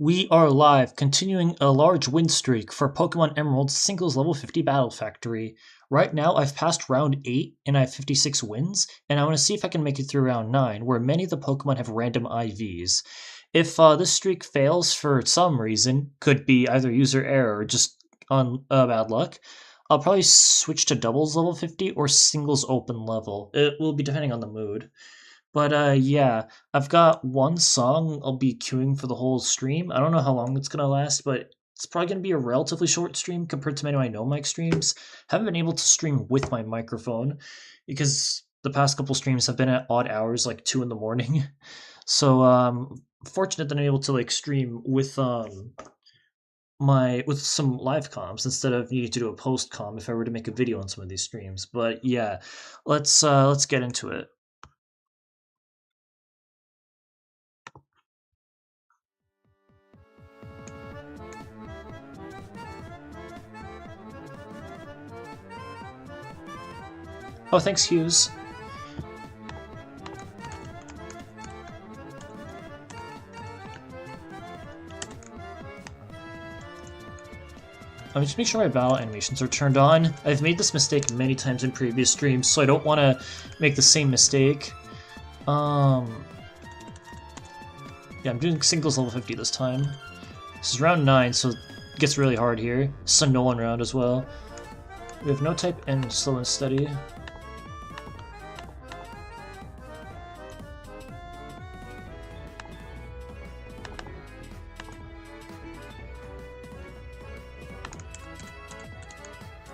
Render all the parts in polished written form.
We are live, continuing a large win streak for Pokémon Emerald's Singles Level 50 Battle Factory. Right now, I've passed round 8 and I have 56 wins, and I want to see if I can make it through round 9, where many of the Pokemon have random IVs. If this streak fails for some reason, could be either user error or just on bad luck, I'll probably switch to doubles level 50 or singles open level. It will be depending on the mood. But yeah, I've got one song I'll be queuing for the whole stream. I don't know how long it's gonna last, but it's probably gonna be a relatively short stream compared to many of my no mic streams. Haven't been able to stream with my microphone because the past couple streams have been at odd hours, like 2 in the morning. So fortunate that I'm able to like stream with with some live comms instead of needing to do a post comm if I were to make a video on some of these streams. But yeah, let's get into it. Oh, thanks, Hughes. Let me just make sure my battle animations are turned on. I've made this mistake many times in previous streams, so I don't want to make the same mistake. Yeah, I'm doing singles level 50 this time. This is round 9, so it gets really hard here. This is a no-one round as well. We have no type and slow and steady.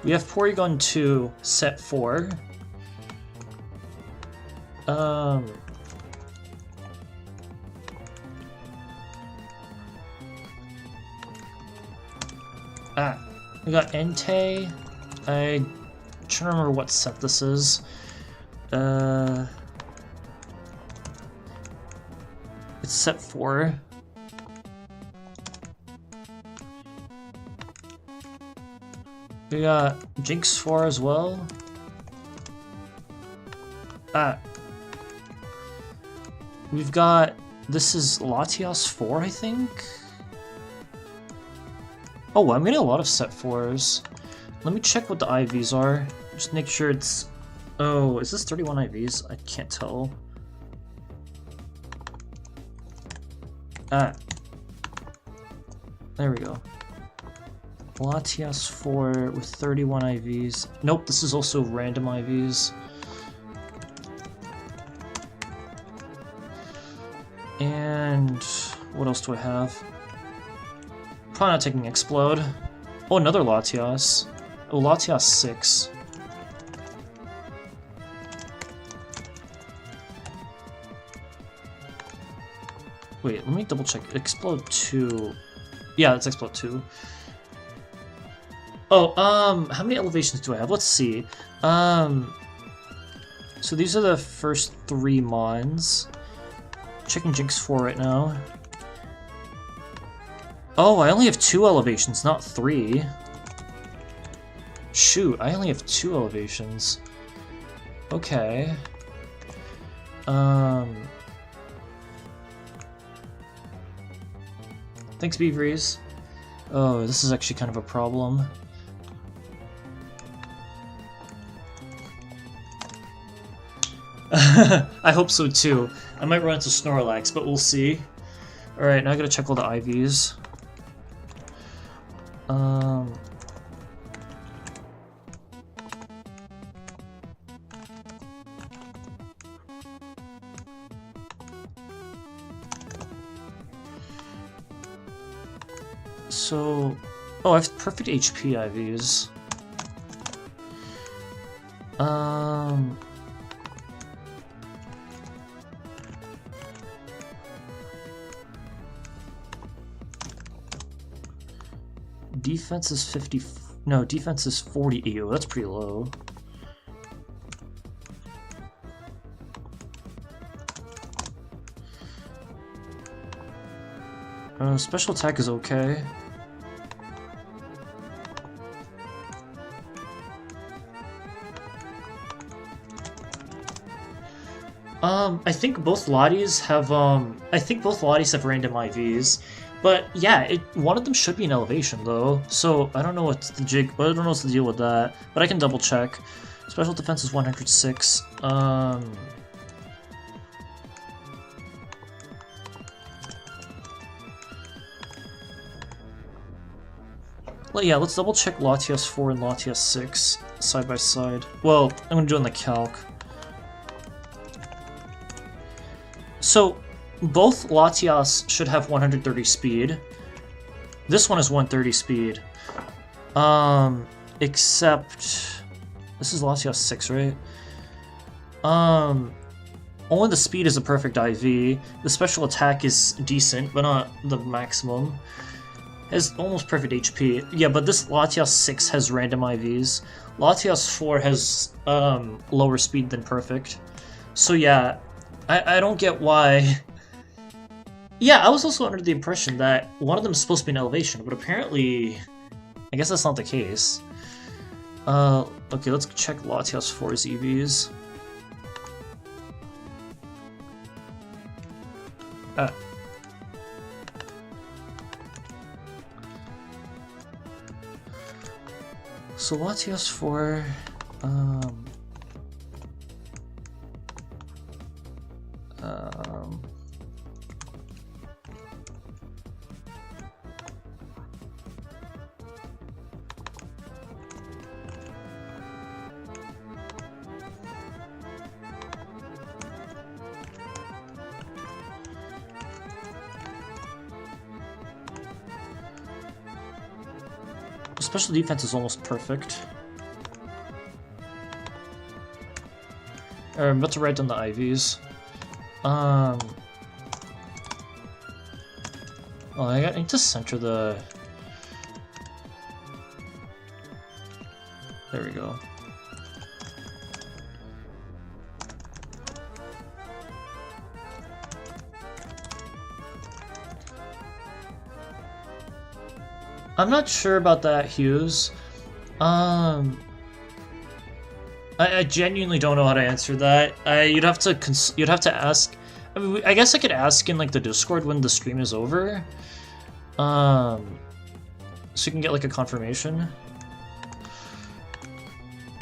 We have Porygon 2, set 4. We got Entei. I'm trying to remember what set this is. It's set 4. We got Jinx 4 as well. We've got, this is Latias 4, I think? Oh, I'm getting a lot of set 4s. Let me check what the IVs are. Just make sure it's... Oh, is this 31 IVs? I can't tell. There we go. Latias 4 with 31 IVs. Nope, this is also random IVs. And what else do I have? Probably not taking Explode. Oh, another Latias. Oh, Latias 6. Wait, let me double check. Explode 2. Yeah, it's Explode 2. Oh, how many elevations do I have? Let's see. So these are the first 3 Mons. Checking Jinx 4 right now. Oh, I only have 2 elevations, not 3. Shoot, I only have 2 elevations. Okay. Thanks, Beaveries. Oh, this is actually kind of a problem. I hope so too. I might run into Snorlax, but we'll see. Alright, now I gotta check all the IVs. So... Oh, I have perfect HP IVs. Defense is 50... No, defense is 40. Ew, that's pretty low. Special attack is okay. I think both Lotties have random IVs. But yeah, one of them should be an elevation though, so I don't know what's the jig. I don't know what's the deal with that, but I can double check. Special defense is 106. Well, yeah, let's double check Latias 4 and Latias 6 side by side. Well, I'm gonna do it in the calc. So both Latias should have 130 speed. This one is 130 speed. Except this is Latias 6, right? Only the speed is a perfect IV. The special attack is decent, but not the maximum. Has almost perfect HP. Yeah, but this Latias 6 has random IVs. Latias 4 has lower speed than perfect. So yeah, I don't get why. Yeah, I was also under the impression that one of them is supposed to be an elevation, but apparently, I guess that's not the case. Okay, let's check Latias 4's EVs. So Latias 4, special defense is almost perfect. I'm about to write down the IVs. Oh, I need to center the... There we go. I'm not sure about that, Hughes. I genuinely don't know how to answer that. You'd have to ask. I mean, I guess I could ask in like the Discord when the stream is over. So you can get like a confirmation.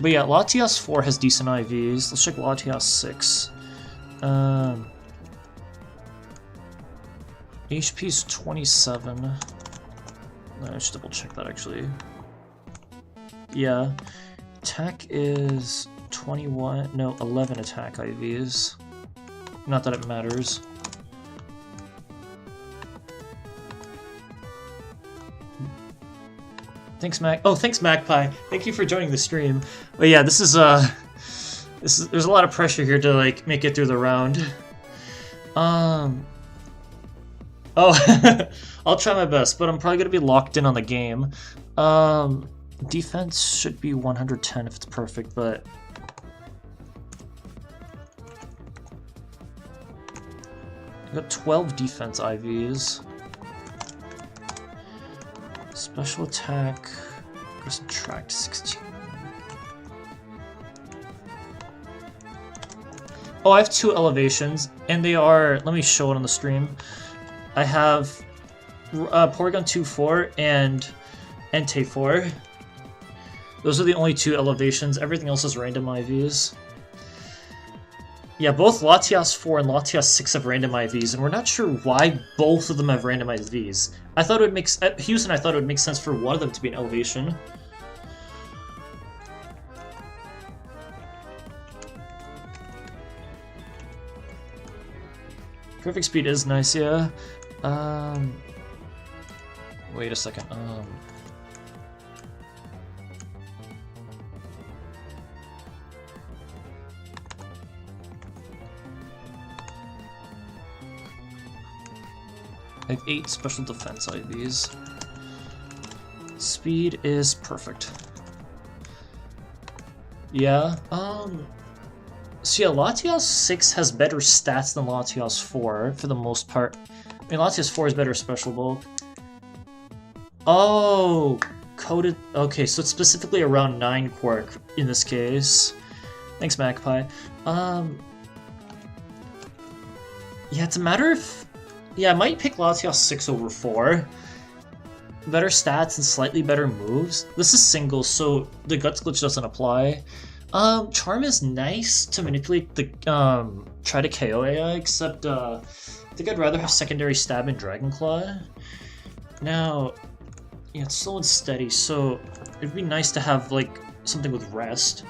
But yeah, Latias 4 has decent IVs. Let's check Latias 6. HP is 27. I should double check that actually. Yeah. Attack is 21, no, 11 attack IVs. Not that it matters. Thanks, thanks, Magpie. Thank you for joining the stream. But yeah, there's a lot of pressure here to like make it through the round. Oh, I'll try my best, but I'm probably gonna be locked in on the game. Defense should be 110 if it's perfect, but I got 12 defense IVs. Special attack, go subtract 16. Oh, I have 2 elevations, and they are, let me show it on the stream. I have Porygon 2-4 and Entei 4. Those are the only 2 elevations. Everything else is random IVs. Yeah, both Latias 4 and Latias 6 have random IVs, and we're not sure why both of them have random IVs. I thought it would make Hughes and I thought it would make sense for one of them to be an elevation. Perfect speed is nice, yeah. Wait a second. I have 8 special defense IVs. Speed is perfect. Yeah, so yeah, Latias 6 has better stats than Latias 4, for the most part. I mean, Latias 4 is better special bulk. Oh, coded... Okay, so it's specifically around 9 Quark in this case. Thanks, Magpie. Yeah, it's a matter of... Yeah, I might pick Latias 6 over 4. Better stats and slightly better moves. This is singles, so the Guts glitch doesn't apply. Charm is nice to manipulate the try to KO AI, except I think I'd rather have secondary stab and Dragon Claw. Now, yeah, it's slow and steady, so it'd be nice to have like something with rest.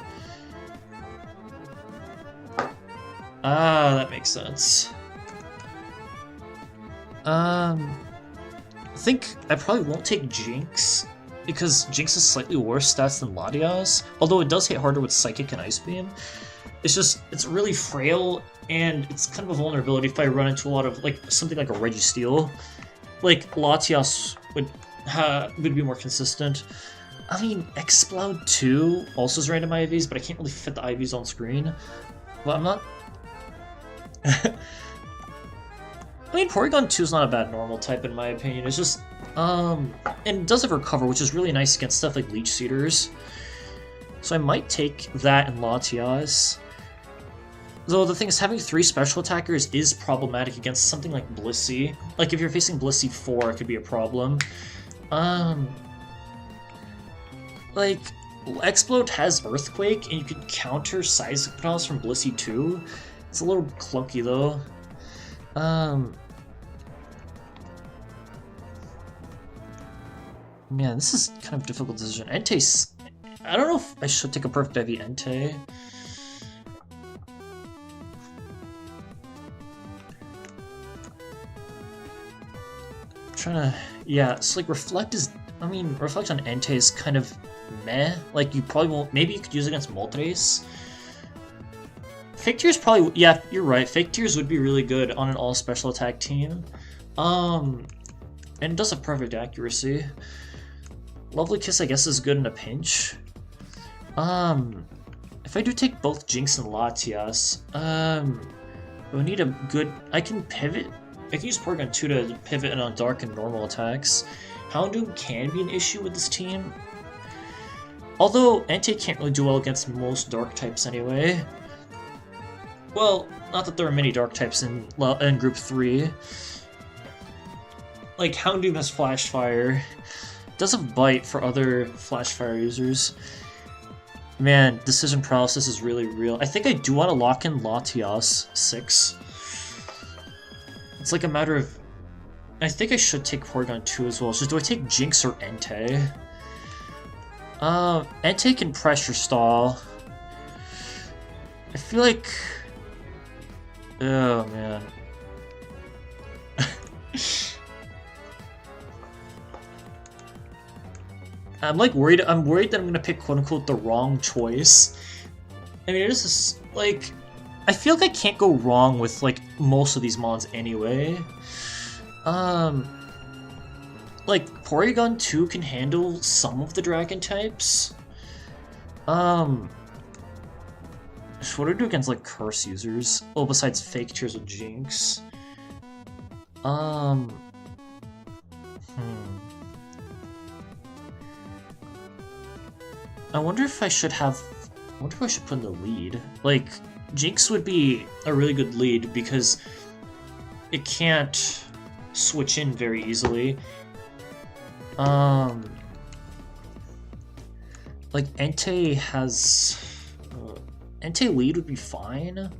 Ah, that makes sense. I think I probably won't take Jinx, because Jinx has slightly worse stats than Latias, although it does hit harder with Psychic and Ice Beam. It's really frail, and it's kind of a vulnerability if I run into a lot of, like, something like a Registeel. Like, Latias would be more consistent. I mean, Exploud 2 also has random IVs, but I can't really fit the IVs on screen. But I'm not... I mean, Porygon 2 is not a bad normal type in my opinion. It's just, and it does have Recover, which is really nice against stuff like Leech Seeders. So I might take that and Latias. Though the thing is, having 3 special attackers is problematic against something like Blissey. Like, if you're facing Blissey 4, it could be a problem. Like, Explode has Earthquake, and you can counter Seismic Toss from Blissey 2. It's a little clunky, though. Man, this is kind of a difficult decision. Entei's... I don't know if I should take a Perfect IV Entei. I'm trying to... Yeah, it's like Reflect is... I mean, Reflect on Entei is kind of meh. Like, you probably won't... Maybe you could use it against Moltres. Fake Tears probably... Yeah, you're right. Fake Tears would be really good on an all-special attack team. And it does have perfect accuracy. Lovely Kiss, I guess, is good in a pinch. If I do take both Jinx and Latias, we need a good... I can pivot. I can use Porygon 2 to pivot on Dark and normal attacks. Houndoom can be an issue with this team. Although, Entei can't really do well against most Dark types anyway. Well, not that there are many Dark types in Group 3. Like, Houndoom has Flash Fire. Does have Bite for other Flash Fire users. Man, decision paralysis is really real. I think I do want to lock in Latias 6. It's like a matter of... I think I should take Porygon 2 as well. It's just, do I take Jinx or Entei? Entei can pressure stall. I feel like... Oh, man. I'm worried that I'm gonna pick quote-unquote the wrong choice. I mean, it is just, like... I feel like I can't go wrong with, like, most of these mons anyway. Like, Porygon 2 can handle some of the Dragon types. What do I do against, like, Curse users? Oh, besides Fake Tears with Jinx. I wonder if I should have... I wonder if I should put in the lead. Like, Jinx would be a really good lead because it can't switch in very easily. Like, Entei has... Entei lead would be fine.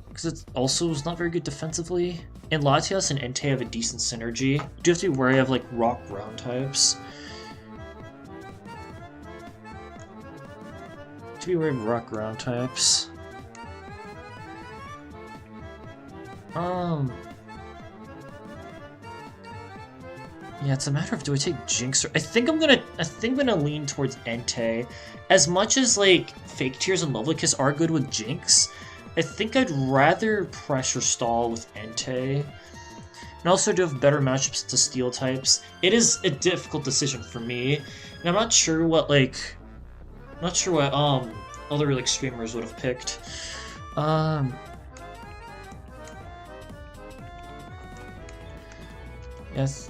Because it also is not very good defensively. And Latias and Entei have a decent synergy. You do have to be wary of, like, rock ground types. To be wary of rock ground types. Yeah, it's a matter of, do I take Jinx or... I think I'm gonna lean towards Entei. As much as, like, Fake Tears and Lovely Kiss are good with Jinx, I think I'd rather pressure stall with Entei. And also do have better matchups to Steel types. It is a difficult decision for me, and I'm not sure what, like... Not sure what, other, like, streamers would have picked. Yes.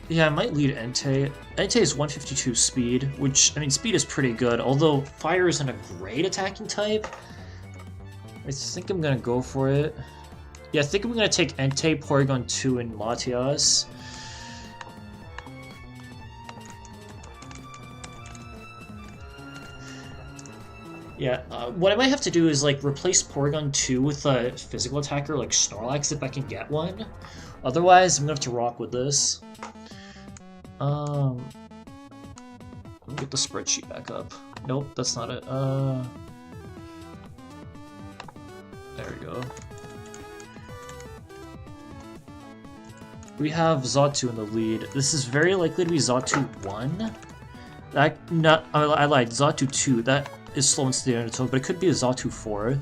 Yeah, I might lead Entei. Entei is 152 speed, which, I mean, speed is pretty good, although Fire isn't a great attacking type. I think I'm gonna go for it. Yeah, I think I'm gonna take Entei, Porygon 2, and Latias. Yeah, what I might have to do is like replace Porygon 2 with a physical attacker like Snorlax if I can get one. Otherwise, I'm gonna have to rock with this. Let me get the spreadsheet back up. Nope, that's not it. There we go. We have Xatu in the lead. This is very likely to be Xatu 1. I lied. Xatu 2. That is slow and steady on its own, but it could be a Xatu 4.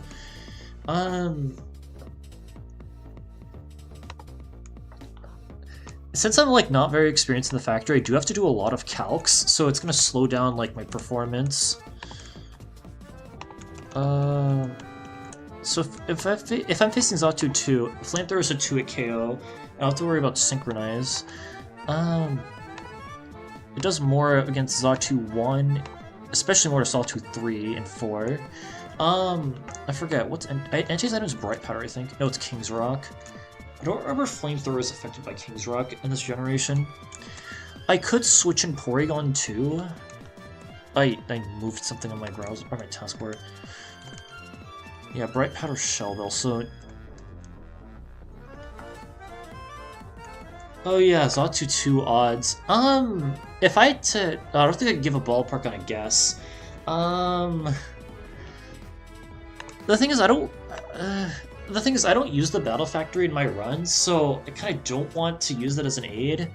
Since I'm like not very experienced in the factory, I do have to do a lot of calcs, so it's gonna slow down like my performance. So if I'm facing Xatu 2, Flamethrower is a 2 at KO. I don't have to worry about Synchronize. It does more against Xatu 1, especially more to Xatu 3 and 4. I forget, what's Entei's item is Bright Powder, I think. No, it's King's Rock. I don't remember if Flamethrower is affected by King's Rock in this generation. I could switch in Porygon 2. I moved something on my browser, or my taskbar. Yeah, Bright Powder Shell Bell, so... Oh yeah, Xatu 2 odds. If I had to... I don't think I could give a ballpark on a guess. The thing is, I don't use the Battle Factory in my runs, so I kind of don't want to use that as an aid.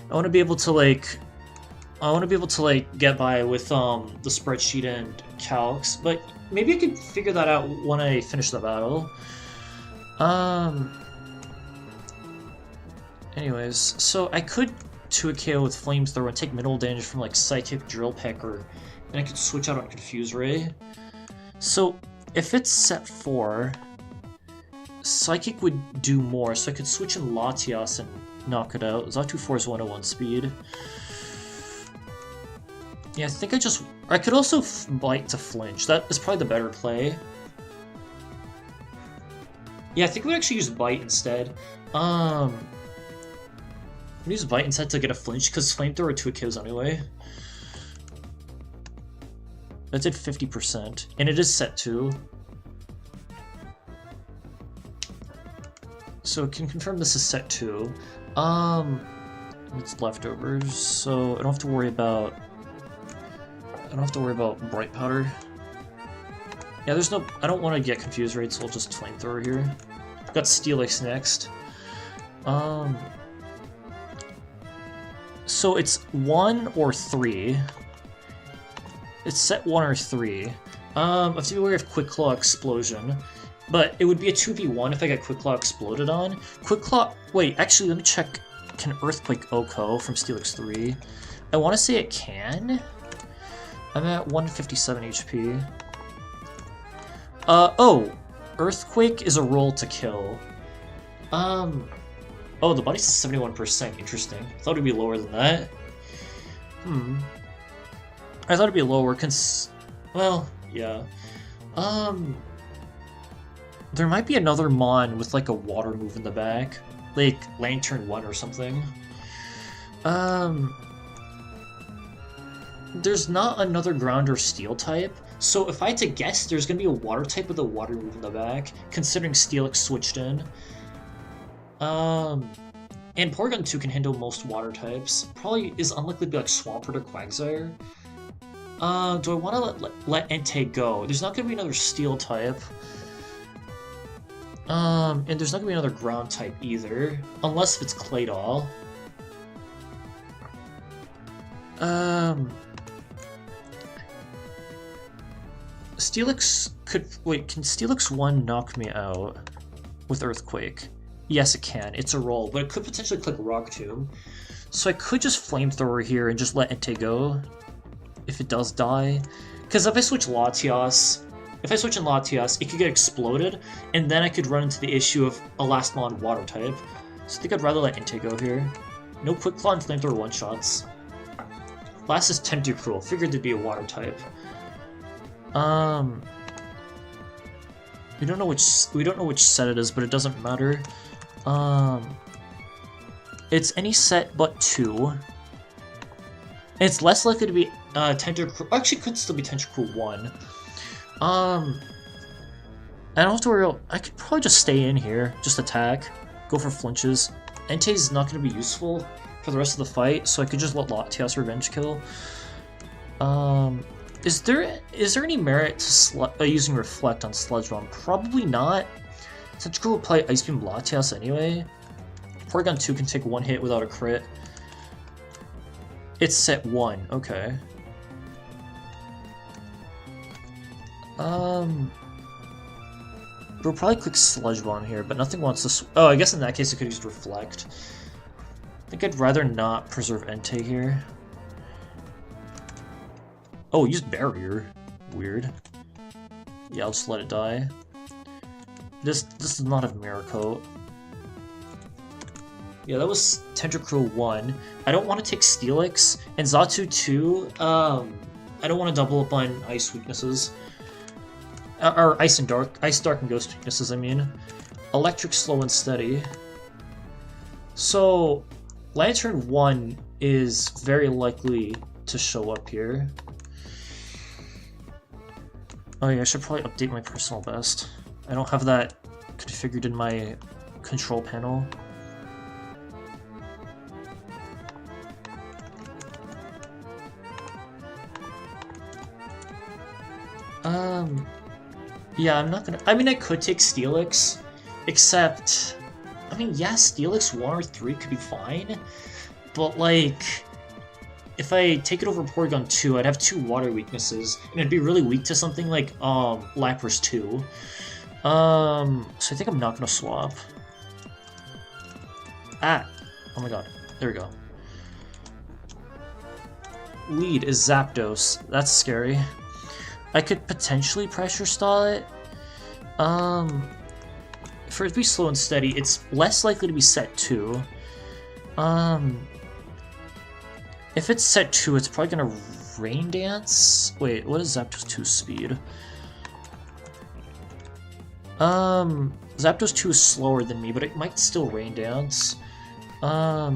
I want to be able to get by with the spreadsheet and calcs, but maybe I could figure that out when I finish the battle. Anyways, so I could 2 KO with Flamethrower and take minimal damage from like Psychic, Drill Pecker, and I could switch out on Confuse Ray. So if it's set 4, Psychic would do more, so I could switch in Latias and knock it out. Xatu 4 is 101 speed. Yeah, I could also Bite to flinch. That is probably the better play. Yeah, I think we'd actually use Bite instead. We'd use Bite instead to get a flinch, because Flamethrower 2 kills anyway. That did 50%, and it is set 2. So it can confirm this is set 2. It's leftovers, so I don't have to worry about Bright Powder. Yeah, I don't want to get Confused Raid, so I'll just Flamethrower here. Got Steelix next. So it's 1 or 3. It's set 1 or 3. I have to be aware of Quick Claw Explosion. But it would be a 2v1 if I got Quick Claw exploded on. Quick Claw... Wait, actually, let me check. Can Earthquake OHKO from Steelix 3? I want to say it can. I'm at 157 HP. Oh! Earthquake is a roll to kill. Oh, the body's 71%. Interesting. I thought it'd be lower than that. I thought it'd be lower, well, yeah. There might be another Mon with, like, a water move in the back. Like, Lantern 1 or something. There's not another Ground or Steel type, so if I had to guess, there's gonna be a Water type with a water move in the back, considering Steelix switched in. And Porygon 2 can handle most water types. Probably is unlikely to be like Swampert or Quagsire. Do I want to let Entei go? There's not going to be another Steel type. And there's not going to be another Ground type either. Unless if it's Claydol. Steelix could... Wait, can Steelix 1 knock me out with Earthquake? Yes, it can. It's a roll, but it could potentially click Rock Tomb. So I could just Flamethrower here and just let Entei go if it does die. Because if I switch in Latias, it could get exploded, and then I could run into the issue of a last Mon Water type. So I think I'd rather let Entei go here. No Quick Claw and Flamethrower one-shots. Last is Tentacruel. Figured there'd be a Water type. we don't know which set it is, but it doesn't matter. It's any set but 2. It's less likely to be Tentacruel. Actually, could still be Tentacruel 1. I don't have to worry. I could probably just stay in here, just attack, go for flinches. Entei's not going to be useful for the rest of the fight, so I could just let Latias revenge kill. Is there any merit to using Reflect on Sludge Bomb? Probably not. Tentacruel will play Ice Beam Latias anyway. Porygon 2 can take 1 hit without a crit. It's set 1, okay. We'll probably click Sludge Bomb here, but nothing wants to. Oh, I guess in that case I could use Reflect. I think I'd rather not preserve Entei here. Oh, use Barrier. Weird. Yeah, I'll just let it die. This does not have Mirror Coat. Yeah, that was Tentacruel 1. I don't want to take Steelix. And Xatu 2, I don't want to double up on Ice weaknesses. Or Ice, Dark, and Ghost weaknesses, I mean. Electric, Slow, and Steady. So, Lantern 1 is very likely to show up here. Oh yeah, I should probably update my personal best. I don't have that configured in my control panel. Yeah, I'm not gonna. I mean, I could take Steelix, except, I mean, yeah, Steelix 1 or 3 could be fine, but like, if I take it over Porygon 2, I'd have 2 water weaknesses, and it'd be really weak to something like Lapras 2. So I think I'm not gonna swap. Ah, oh my god, there we go. Lead is Zapdos. That's scary. I could potentially pressure stall it. For it to be slow and steady, it's less likely to be set 2. If it's set 2, it's probably gonna Rain Dance. Wait, what is Zapdos 2's speed? Zapdos 2 is slower than me, but it might still Rain Dance. I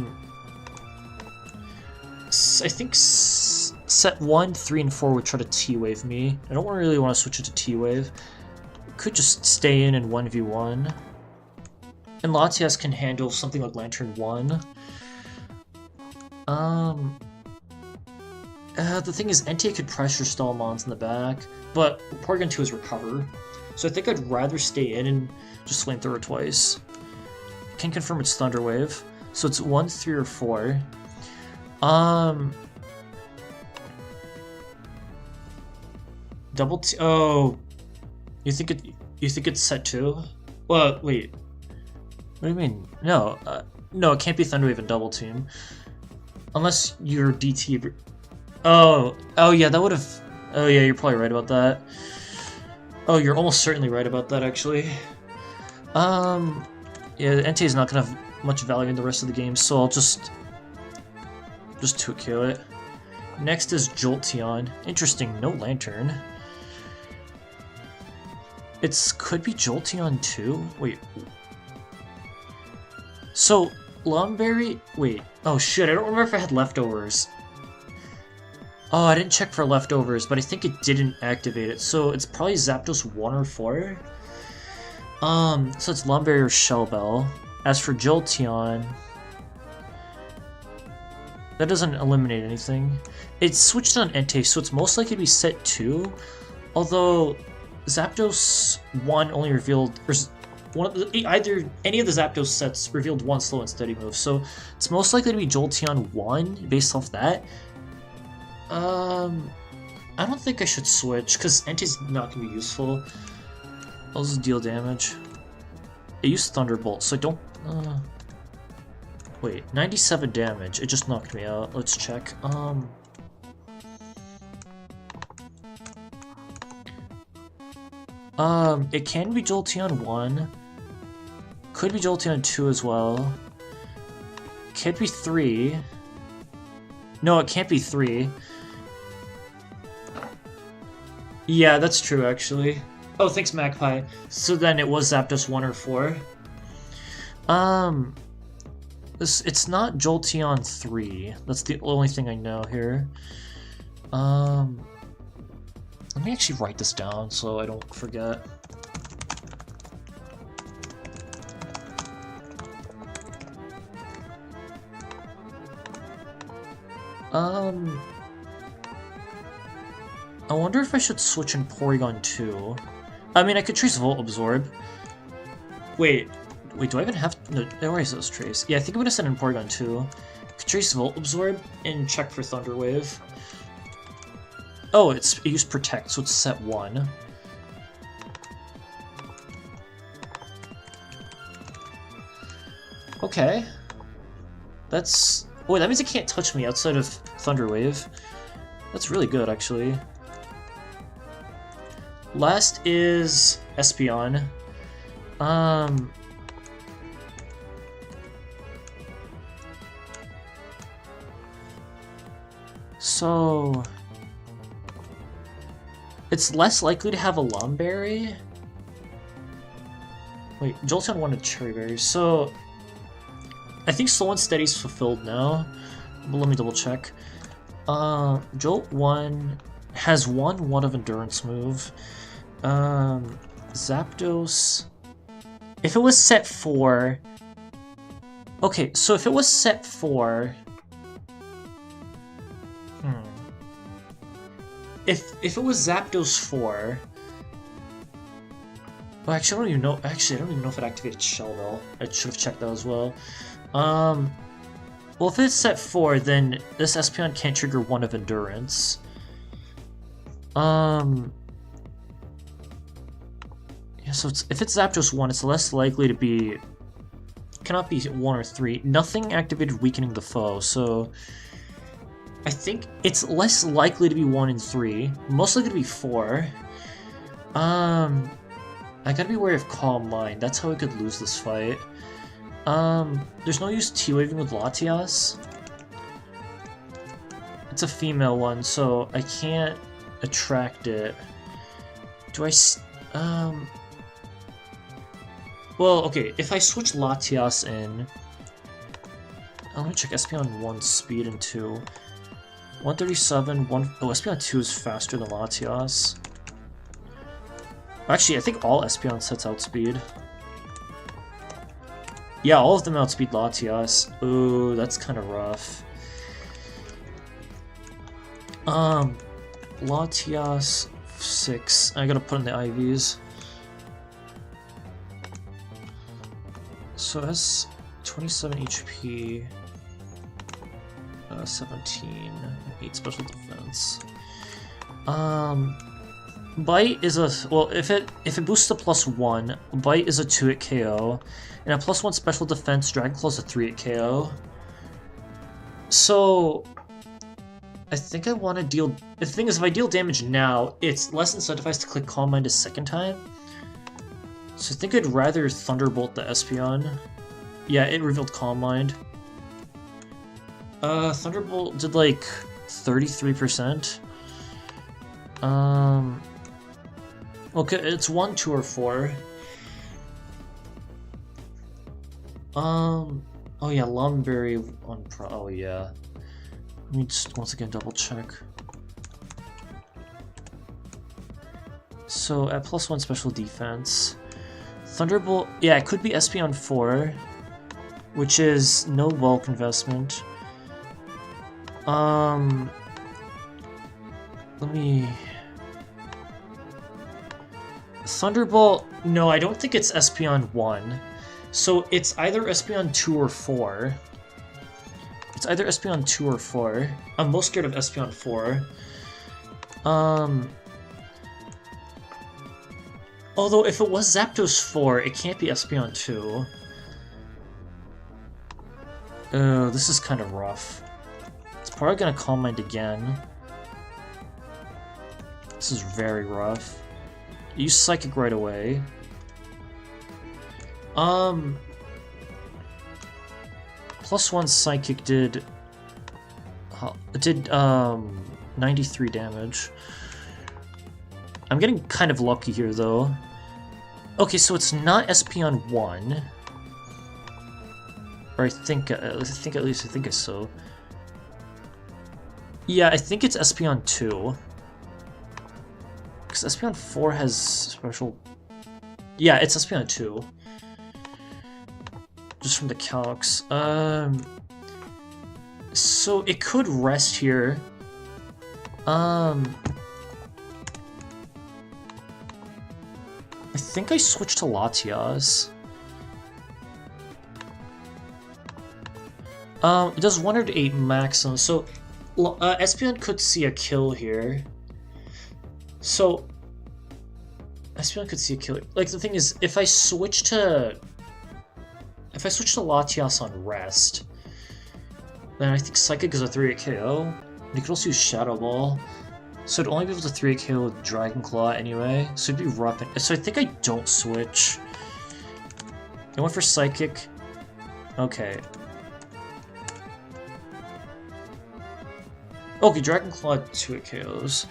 think set 1, 3, and 4 would try to T-Wave me. I don't really want to switch it to T-Wave. Could just stay in 1v1. And Latias can handle something like Lantern 1. The thing is, Entei could pressure stall Mons in the back, but Porygon 2 is Recover. So I think I'd rather stay in and just Flamethrower twice. Can confirm it's Thunder Wave. So it's 1, 3, or 4. Double T. Oh, you think it's set 2? Well, wait. What do you mean? No, no, it can't be Thunder Wave and Double Team, unless you're DT. Oh, yeah, that would have. Oh yeah, you're probably right about that. Oh, you're almost certainly right about that, actually. Yeah, Entei is not gonna have much value in the rest of the game, so I'll just 2-KO it. Next is Jolteon. Interesting, no Lantern. Could be Jolteon 2? Wait. So, Lomberry... Wait. Oh shit, I don't remember if I had leftovers. Oh, I didn't check for leftovers, but I think it didn't activate it. So, it's probably Zapdos 1 or 4? So it's Lomberry or Shell Bell. As for Jolteon... That doesn't eliminate anything. It's switched on Entei, so it's most likely to be set 2. Although... Zapdos 1 only revealed, or any of the Zapdos sets revealed 1 slow and steady move, so it's most likely to be Jolteon 1 based off that. I don't think I should switch because Entei's not gonna be useful. I'll just deal damage. I used Thunderbolt, so I don't. Wait, 97 damage. It just knocked me out. Let's check. It can be Jolteon 1. Could be Jolteon 2 as well. Could be 3. No, it can't be 3. Yeah, that's true, actually. Oh, thanks, Magpie. So then it was Zapdos 1 or 4. It's not Jolteon 3. That's the only thing I know here. Let me actually write this down so I don't forget. I wonder if I should switch in Porygon 2. I mean, I could trace Volt Absorb. Wait, do I even have... No, where is those trace? Yeah, I think I'm gonna send in Porygon 2. Could trace Volt Absorb and check for Thunder Wave. Oh, it used Protect, so it's set 1. Okay. That's... Wait, that means it can't touch me outside of Thunder Wave. That's really good, actually. Last is Espeon. So... It's less likely to have a Lumberry? Wait, Jolteon wanted Cherry Berry, so... I think Slow and Steady's fulfilled now, but let me double check. Jolt 1 has one of Endurance move. Zapdos... If it was set 4... Okay, so if it was set 4... If it was Zapdos 4... Well, actually, I don't even know. Actually, I don't even know if it activated Shell Bell. I should have checked that as well. Well, if it's set 4, then this Espeon can't trigger one of Endurance. Yeah, so if it's Zapdos 1, it's less likely to be... Cannot be 1 or 3. Nothing activated Weakening the Foe, so... I think it's less likely to be 1 and 3. Most likely to be 4. I gotta be wary of Calm Mind. That's how I could lose this fight. There's no use T-Waving with Latias. It's a female one, so I can't attract it. Do I... Well, okay, if I switch Latias in... let me check Espeon 1 speed and 2. 137, Espeon 2 is faster than Latias. Actually, I think all Espeon sets outspeed. Yeah, all of them outspeed Latias. Ooh, that's kind of rough. Latias 6. I gotta put in the IVs. So it has 27 HP, 17, 8 special defense. Bite is a... Well, if it boosts to +1, Bite is a 2-hit KO, and a +1 special defense, Dragon Claw is a 3-hit KO. So... I think I want to deal... The thing is, if I deal damage now, it's less incentivized to click Calm Mind a second time. So I think I'd rather Thunderbolt the Espeon. Yeah, it revealed Calm Mind. Thunderbolt did like 33%. Okay, it's 1, 2, or 4. Oh yeah, Lumberry on Pro. Oh yeah. Let me just once again double check. So at +1 special defense, Thunderbolt. Yeah, it could be Espeon 4, which is no bulk investment. Let me... Thunderbolt... No, I don't think it's Espeon 1. So it's either Espeon 2 or 4. It's either Espeon 2 or 4. I'm most scared of Espeon 4. Although if it was Zapdos 4, it can't be Espeon 2. Oh, this is kind of rough. It's probably gonna Calm Mind again. This is very rough. Use Psychic right away. +1 Psychic did 93 damage. I'm getting kind of lucky here, though. Okay, so it's not SP on 1. Or I think it's so. Yeah, I think it's SP on 2. Because SP on 4 has special... Yeah, it's SP on 2. Just from the calcs. So it could rest here. I think I switched to Latias. It does 108 maximum, so Espeon could see a kill here. So Espeon could see a kill. Like, the thing is, if I switch to Latias on rest, then I think Psychic is a 3-hit KO. And you could also use Shadow Ball. So it'd only be able to 3-hit KO with Dragon Claw anyway. So it'd be rough. So I think I don't switch. I went for Psychic. Okay. Okay, Dragon Claw 2-hit KOs.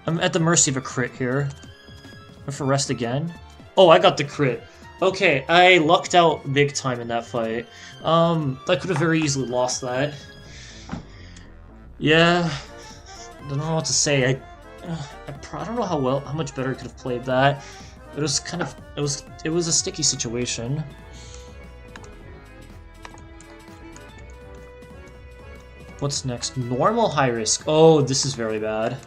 I'm at the mercy of a crit here. Went for rest again. Oh, I got the crit. Okay, I lucked out big time in that fight. I could have very easily lost that. Yeah, don't know what to say. I don't know how much better I could have played that. It was kind of, it was a sticky situation. What's next? Normal high risk. Oh, this is very bad.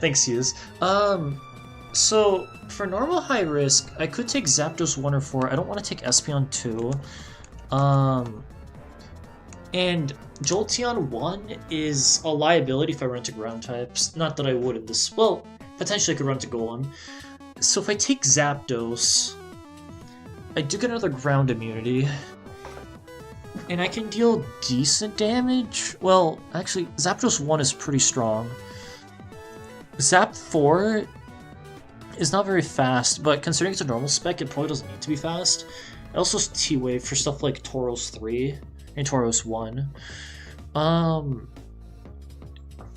Thanks, Hughes. So for normal high risk, I could take Zapdos 1 or 4. I don't want to take Espeon 2. And Jolteon 1 is a liability if I run to ground types. Not that I would in this. Well, potentially I could run to Golem. So if I take Zapdos, I do get another ground immunity. And I can deal decent damage. Well, actually, Zapdos 1 is pretty strong. Zap 4 is not very fast, but considering it's a normal spec, it probably doesn't need to be fast. It also has T-Wave for stuff like Tauros 3 and Tauros 1.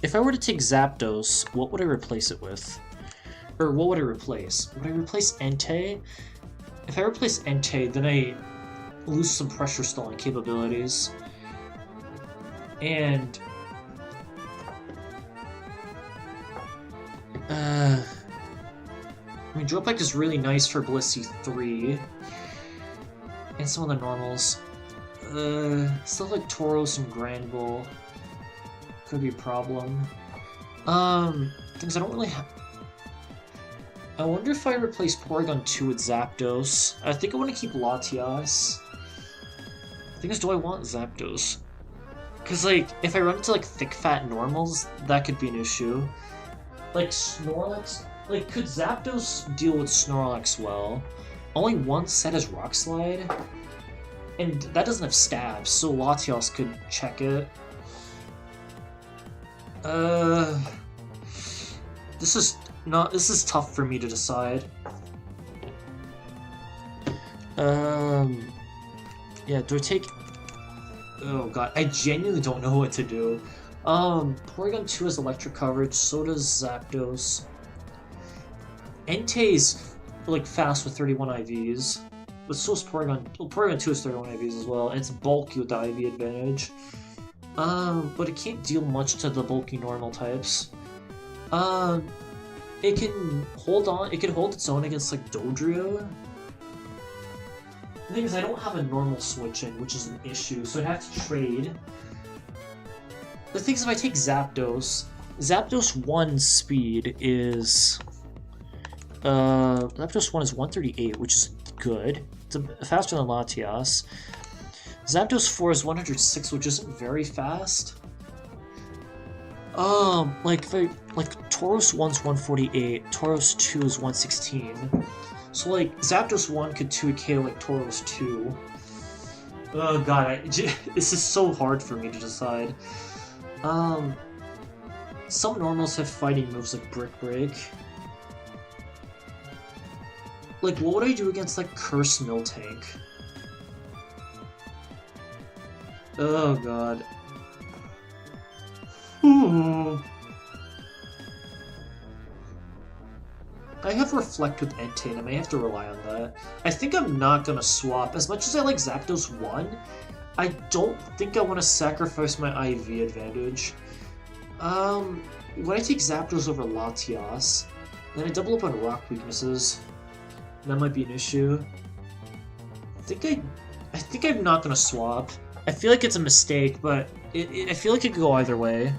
If I were to take Zapdos, what would I replace it with? Or what would I replace? Would I replace Entei? If I replace Entei, then I lose some pressure stalling capabilities. And I mean, Dropike is really nice for Blissey 3. And some of the normals. Stuff like Tauros and Granbull could be a problem. Things I don't really have. I wonder if I replace Porygon 2 with Zapdos. I think I want to keep Latias. The thing is, do I want Zapdos? Because, like, if I run into, like, thick, fat normals, that could be an issue. Like, Snorlax... Like, could Zapdos deal with Snorlax well? Only one set has Rock Slide. And that doesn't have stabs, so Latias could check it. This is tough for me to decide. Yeah, do I take... Oh god, I genuinely don't know what to do. Porygon 2 has electric coverage, so does Zapdos. Entei's, like, fast with 31 IVs. But so is Porygon... Well, Porygon 2 has 31 IVs as well, and it's bulky with the IV advantage. But it can't deal much to the bulky normal types. It can hold on... It can hold its own against, like, Dodrio. The thing is, I don't have a normal switch in, which is an issue, so I'd have to trade. The thing is, if I take Zapdos, Zapdos 1's speed is... Zapdos 1 is 138, which is good. It's faster than Latias. Zapdos 4 is 106, which isn't very fast. Like Tauros 1's 148, Tauros 2 is 116. So, like, Zapdos 1 could 2-hit KO like Tauros 2. Oh god, this is so hard for me to decide. Some normals have fighting moves like Brick Break. Like, what would I do against, like, Cursed Miltank? Oh, God. I have Reflect with Eitan. I may have to rely on that. I think I'm not gonna swap. As much as I like Zapdos 1, I don't think I want to sacrifice my IV advantage. When I take Zapdos over Latias, then I double up on rock weaknesses. That might be an issue. I think I'm not gonna swap. I feel like it's a mistake, but I feel like it could go either way.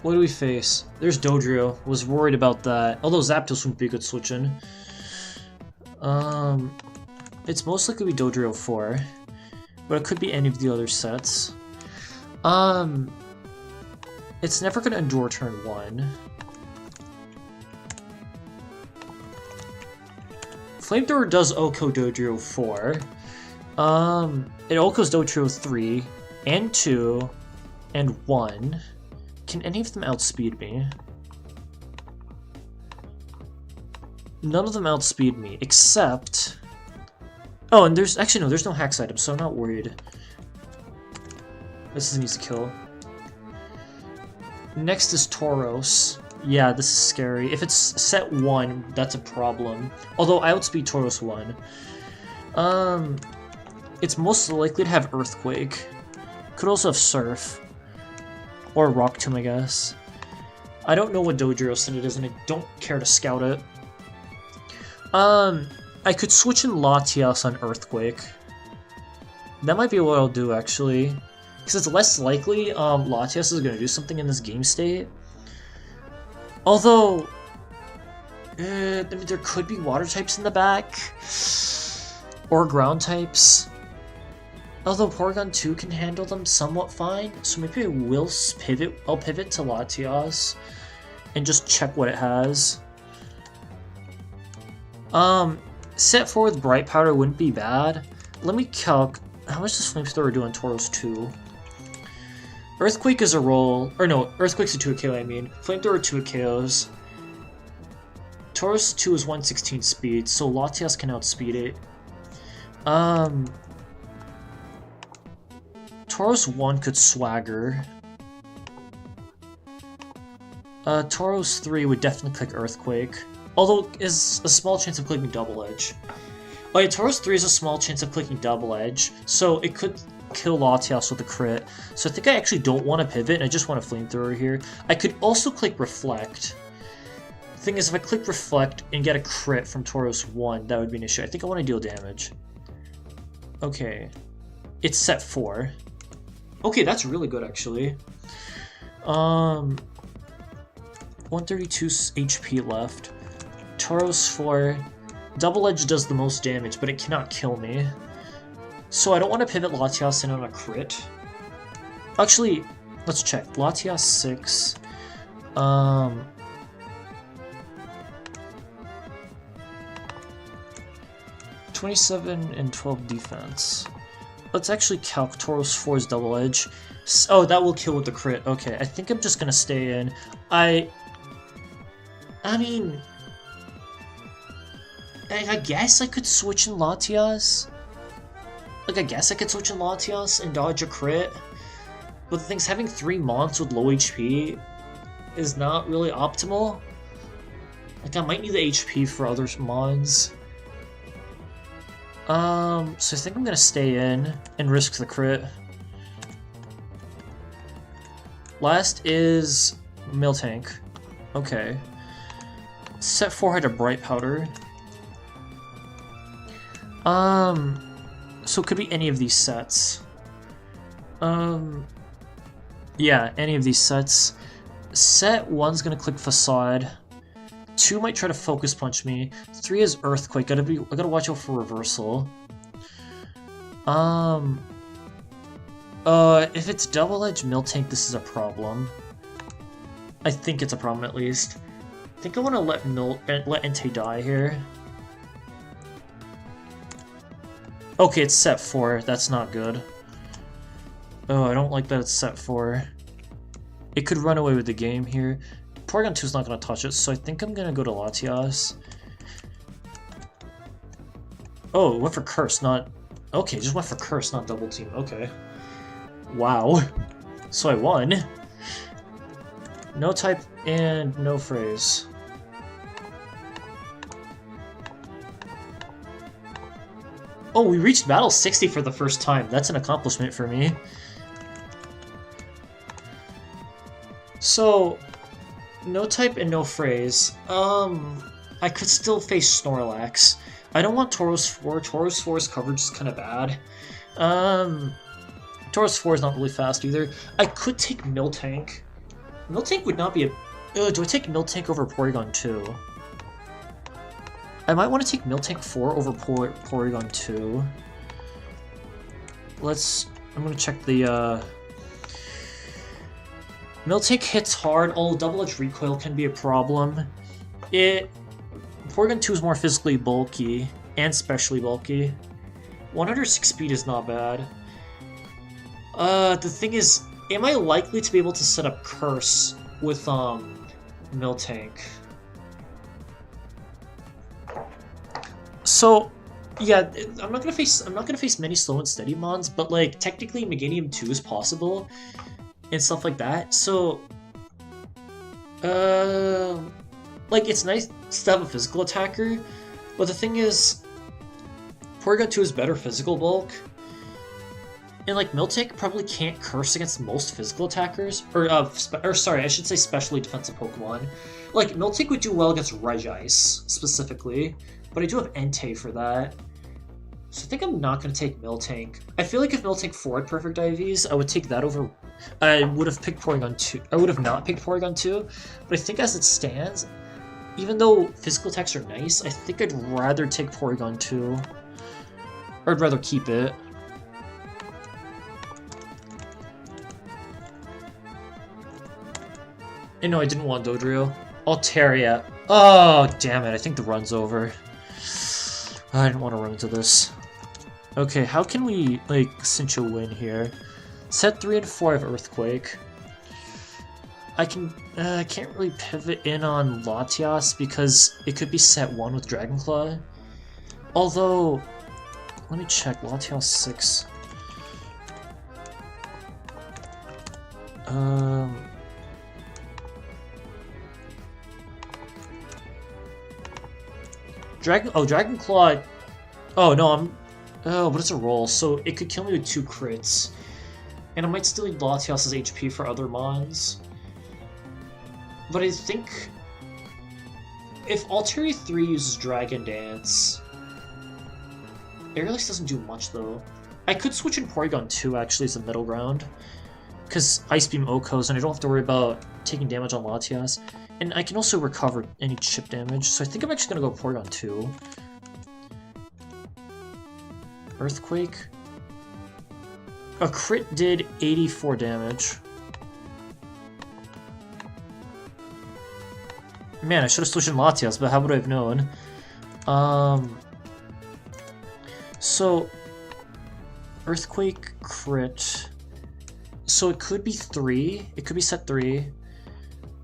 What do we face? There's Dodrio. Was worried about that. Although Zapdos wouldn't be a good switch-in. It's most likely to be Dodrio 4. But it could be any of the other sets. It's never going to endure turn 1. Flamethrower does OHKO Dodrio 4. It OHKOs Dodrio 3, and 2, and 1. Can any of them outspeed me? None of them outspeed me, except... Oh, and there's... Actually, no, there's no hacks item, so I'm not worried. This is an easy kill. Next is Tauros. Yeah, this is scary. If it's set 1, that's a problem. Although I outspeed Tauros 1. It's most likely to have Earthquake. Could also have Surf. Or Rock Tomb, I guess. I don't know what Dodrio set it is, and I don't care to scout it. I could switch in Latias on Earthquake. That might be what I'll do, actually. Because it's less likely Latias is going to do something in this game state. Although... I mean, there could be water types in the back. Or ground types. Although Porygon 2 can handle them somewhat fine, so maybe I will pivot. I'll pivot to Latias and just check what it has. Set 4 with Bright Powder wouldn't be bad. Let me calc. How much does Flamethrower do on Tauros 2? Earthquake is a roll. Or no, Earthquake's a 2 KO, I mean. Flamethrower 2 KOs. Tauros 2 is 116 speed, so Latias can outspeed it. Tauros 1 could Swagger. Tauros 3 would definitely click Earthquake. Although, is a small chance of clicking Double Edge. Oh yeah, Tauros 3 is a small chance of clicking Double Edge, so it could kill Latias with a crit. So I think I actually don't want to pivot, I just want a Flamethrower here. I could also click Reflect. The thing is, if I click Reflect and get a crit from Tauros 1, that would be an issue. I think I want to deal damage. Okay. It's set 4. Okay, that's really good, actually. 132 HP left. Tauros 4. Double Edge does the most damage, but it cannot kill me. So I don't want to pivot Latias in on a crit. Actually, let's check. Latias 6. 27 and 12 defense. Let's actually calc Tauros 4's Double Edge. Oh, that will kill with the crit. Okay, I think I'm just gonna stay in. I mean... I guess I could switch in Latias. Like, I guess I could switch in Latias and dodge a crit. But the thing's having 3 Mons with low HP is not really optimal. Like, I might need the HP for other Mons. So I think I'm gonna stay in and risk the crit. Last is Miltank. Okay. Set 4 had a Bright Powder. So it could be any of these sets. Yeah, any of these sets. Set 1's gonna click Facade. 2 might try to Focus Punch me. 3 is Earthquake. I gotta watch out for Reversal. If it's Double Edge Miltank, this is a problem. I think it's a problem at least. I think I want to let Entei die here. Okay, it's set 4. That's not good. Oh, I don't like that it's set 4. It could run away with the game here. Porygon 2 is not going to touch it, so I think I'm going to go to Latias. Oh, it went for Curse, not... Okay, just went for Curse, not Double Team. Okay. Wow. So I won. No type and no phrase. Oh, we reached Battle 60 for the first time. That's an accomplishment for me. So, no type and no phrase. I could still face Snorlax. I don't want Tauros 4. Tauros 4's coverage is kind of bad. Tauros 4 is not really fast either. I could take Miltank. Miltank would not be a... do I take Miltank over Porygon 2? I might want to take Miltank 4 over Porygon 2. I'm going to check the... Miltank hits hard, although double-edged recoil can be a problem. Porygon 2 is more physically bulky, and specially bulky. 106 speed is not bad. The thing is, am I likely to be able to set up Curse with, Miltank? So, yeah, I'm not gonna face many slow and steady mons, but like technically Meganium 2 is possible and stuff like that. So like it's nice to have a physical attacker, but the thing is Porygon 2 is better physical bulk. And like Miltank probably can't curse against most physical attackers, or sorry, I should say specially defensive Pokemon. Like Miltank would do well against Regice specifically, but I do have Entei for that. So I think I'm not going to take Miltank. I feel like if Miltank 4 had perfect IVs, I would take that over... I would have picked Porygon 2. I would have not picked Porygon 2, but I think as it stands, even though physical attacks are nice, I think I'd rather take Porygon 2. Or I'd rather keep it. And no, I didn't want Dodrio. Altaria. Oh, damn it. I think the run's over. I didn't want to run into this. Okay, how can we, like, cinch a win here? Set 3 and 4 I have Earthquake. I can't really pivot in on Latias because it could be set 1 with Dragonclaw. Although, let me check. Latias 6. Dragonclaw. Oh no, but it's a roll, so it could kill me with 2 crits. And I might still need Latias' HP for other mons. But I think if Altaria 3 uses Dragon Dance, Airless doesn't do much though. I could switch in Porygon 2 actually as a middle ground, because Ice Beam Okos and I don't have to worry about taking damage on Latias. And I can also recover any chip damage, so I think I'm actually going to go Porygon 2. Earthquake. A crit did 84 damage. Man, I should have switched in Latias, but how would I have known? So, Earthquake crit. So it could be 3. It could be set 3.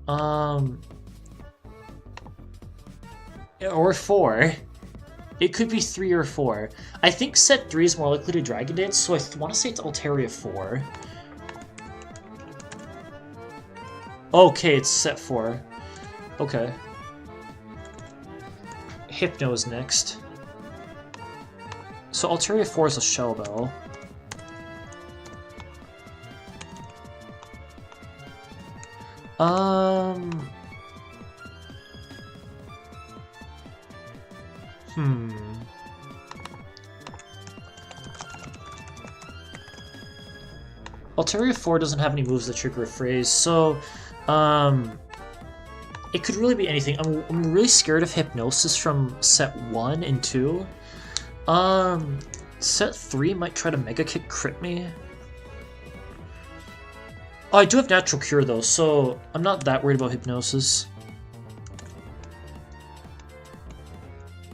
Or 4. It could be 3 or 4. I think set 3 is more likely to Dragon Dance, so I want to say it's Altaria 4. Okay, it's set 4. Okay. Hypno is next. So Altaria 4 is a Shell Bell. Altaria 4 doesn't have any moves that trigger a phrase, so it could really be anything. I'm really scared of Hypnosis from set 1 and 2. Set 3 might try to Mega Kick crit me. Oh, I do have Natural Cure though, so I'm not that worried about Hypnosis.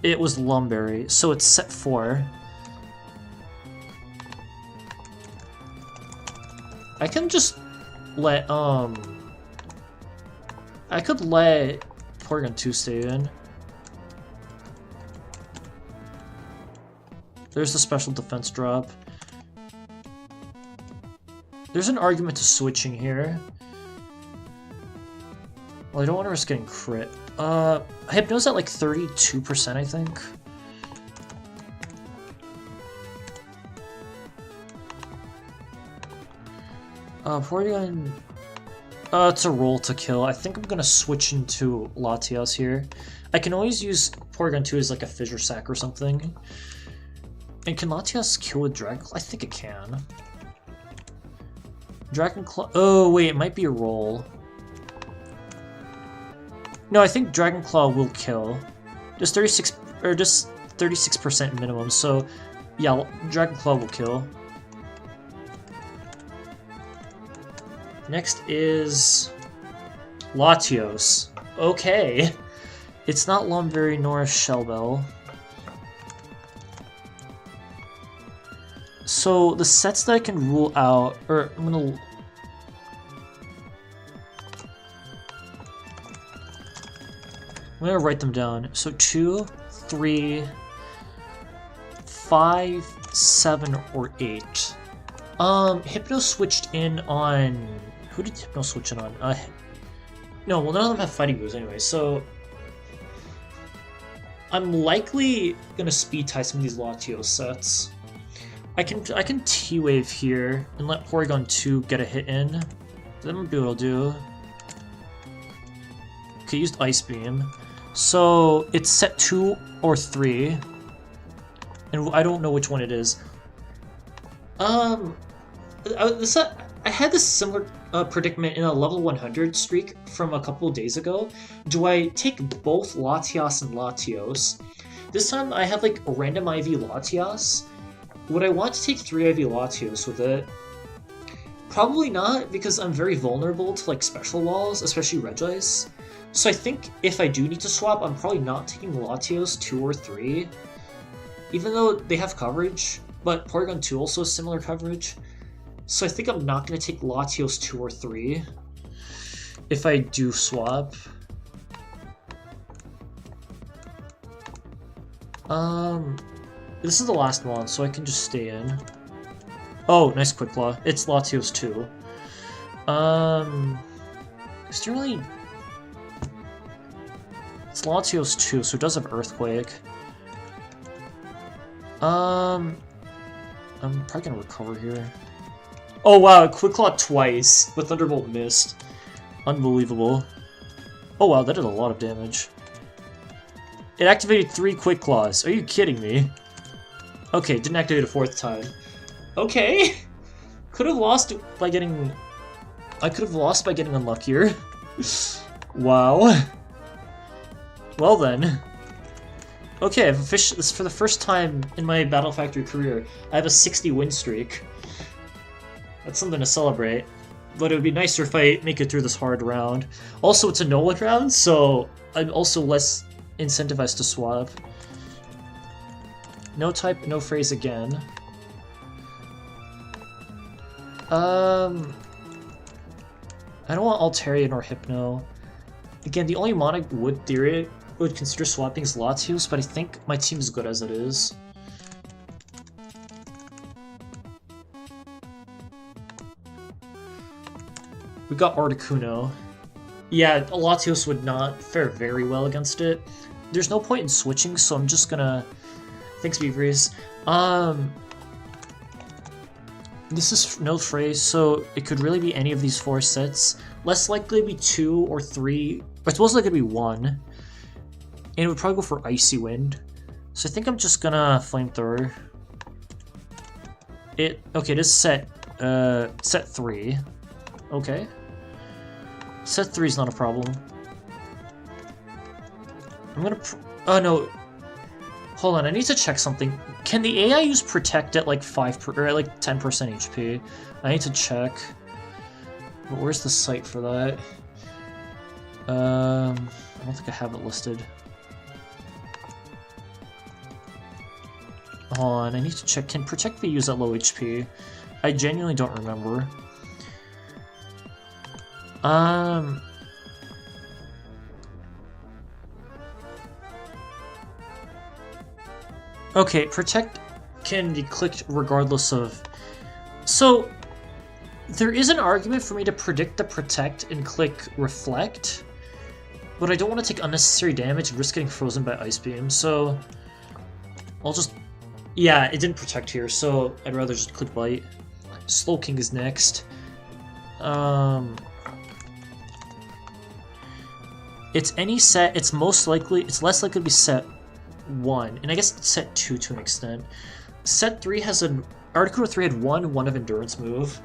It was Lumberry, so it's set 4. I can just let, I could let Porygon 2 stay in. There's the special defense drop. There's an argument to switching here. Well, I don't want to risk getting crit. Hypno's at like 32%, I think. Porygon... it's a roll to kill. I think I'm gonna switch into Latias here. I can always use Porygon 2 as like a Fissure Sack or something. And can Latias kill with Dragon Claw? I think it can. Dragon Claw... Oh, wait, it might be a roll. No, I think Dragon Claw will kill. Just 36% minimum, so... Yeah, Dragon Claw will kill. Next is... Latios. Okay. It's not Lumberry nor Shellbell. So, the sets that I can rule out... Or, I'm gonna... I'm gonna write them down. So 2, 3, 5, 7, or 8. Hypno switched in on... Who did Hypno switch in on? No, well, none of them have fighting moves anyway, so... I'm likely gonna speed tie some of these Latios sets. I can T-Wave here and let Porygon 2 get a hit in. That might be what I'll do. Okay, used Ice Beam. So, it's set 2 or 3. And I don't know which one it is. I had this similar predicament in a level 100 streak from a couple of days ago. Do I take both Latias and Latios? This time I have like a random IV Latias. Would I want to take 3 IV Latios with it? Probably not, because I'm very vulnerable to like special walls, especially Regice. So I think if I do need to swap, I'm probably not taking Latios 2 or 3. Even though they have coverage, but Porygon 2 also has similar coverage. So I think I'm not going to take Latios 2 or 3 if I do swap. This is the last one, so I can just stay in. Oh, nice Quick Claw. It's Latios 2. Is there really... It's Latios 2, so it does have Earthquake. I'm probably gonna recover here. Oh wow, Quick Claw twice, but Thunderbolt missed. Unbelievable. Oh wow, that did a lot of damage. It activated 3 Quick Claws. Are you kidding me? Okay, didn't activate a 4th time. Okay! Could have lost by getting... I could have lost by getting unluckier. Wow. Well then. Okay, I've officially, this for the first time in my Battle Factory career, I have a 60 win streak. That's something to celebrate. But it would be nicer if I make it through this hard round. Also, it's a no-look round, so I'm also less incentivized to swap. No type, no phrase again. I don't want Altaria nor Hypno. Again, the only mon I would consider swapping is Latios, but I think my team is good as it is. We got Articuno. Yeah, Latios would not fare very well against it. There's no point in switching, so I'm just gonna... Thanks, Beaveries. This is no phrase, so it could really be any of these 4 sets. Less likely to be 2 or 3, but it's most likely to be 1. And it would probably go for Icy Wind. So I think I'm just gonna Flamethrower. Okay, it is set 3. Okay. Set 3 is not a problem. I'm gonna oh no. Hold on, I need to check something. Can the AI use Protect at like 5 or at like 10% HP? I need to check. But where's the site for that? I don't think I have it listed. Hold on, I need to check. Can Protect be used at low HP? I genuinely don't remember. Okay, protect can be clicked regardless of... So, there is an argument for me to predict the protect and click reflect, but I don't want to take unnecessary damage and risk getting frozen by Ice Beam, so I'll just... Yeah, it didn't protect here, so I'd rather just click Bite. Slowking is next. It's any set, it's less likely to be set 1, and I guess it's set 2 to an extent. Set 3 has an... Articuno 3 had 1 of Endurance move.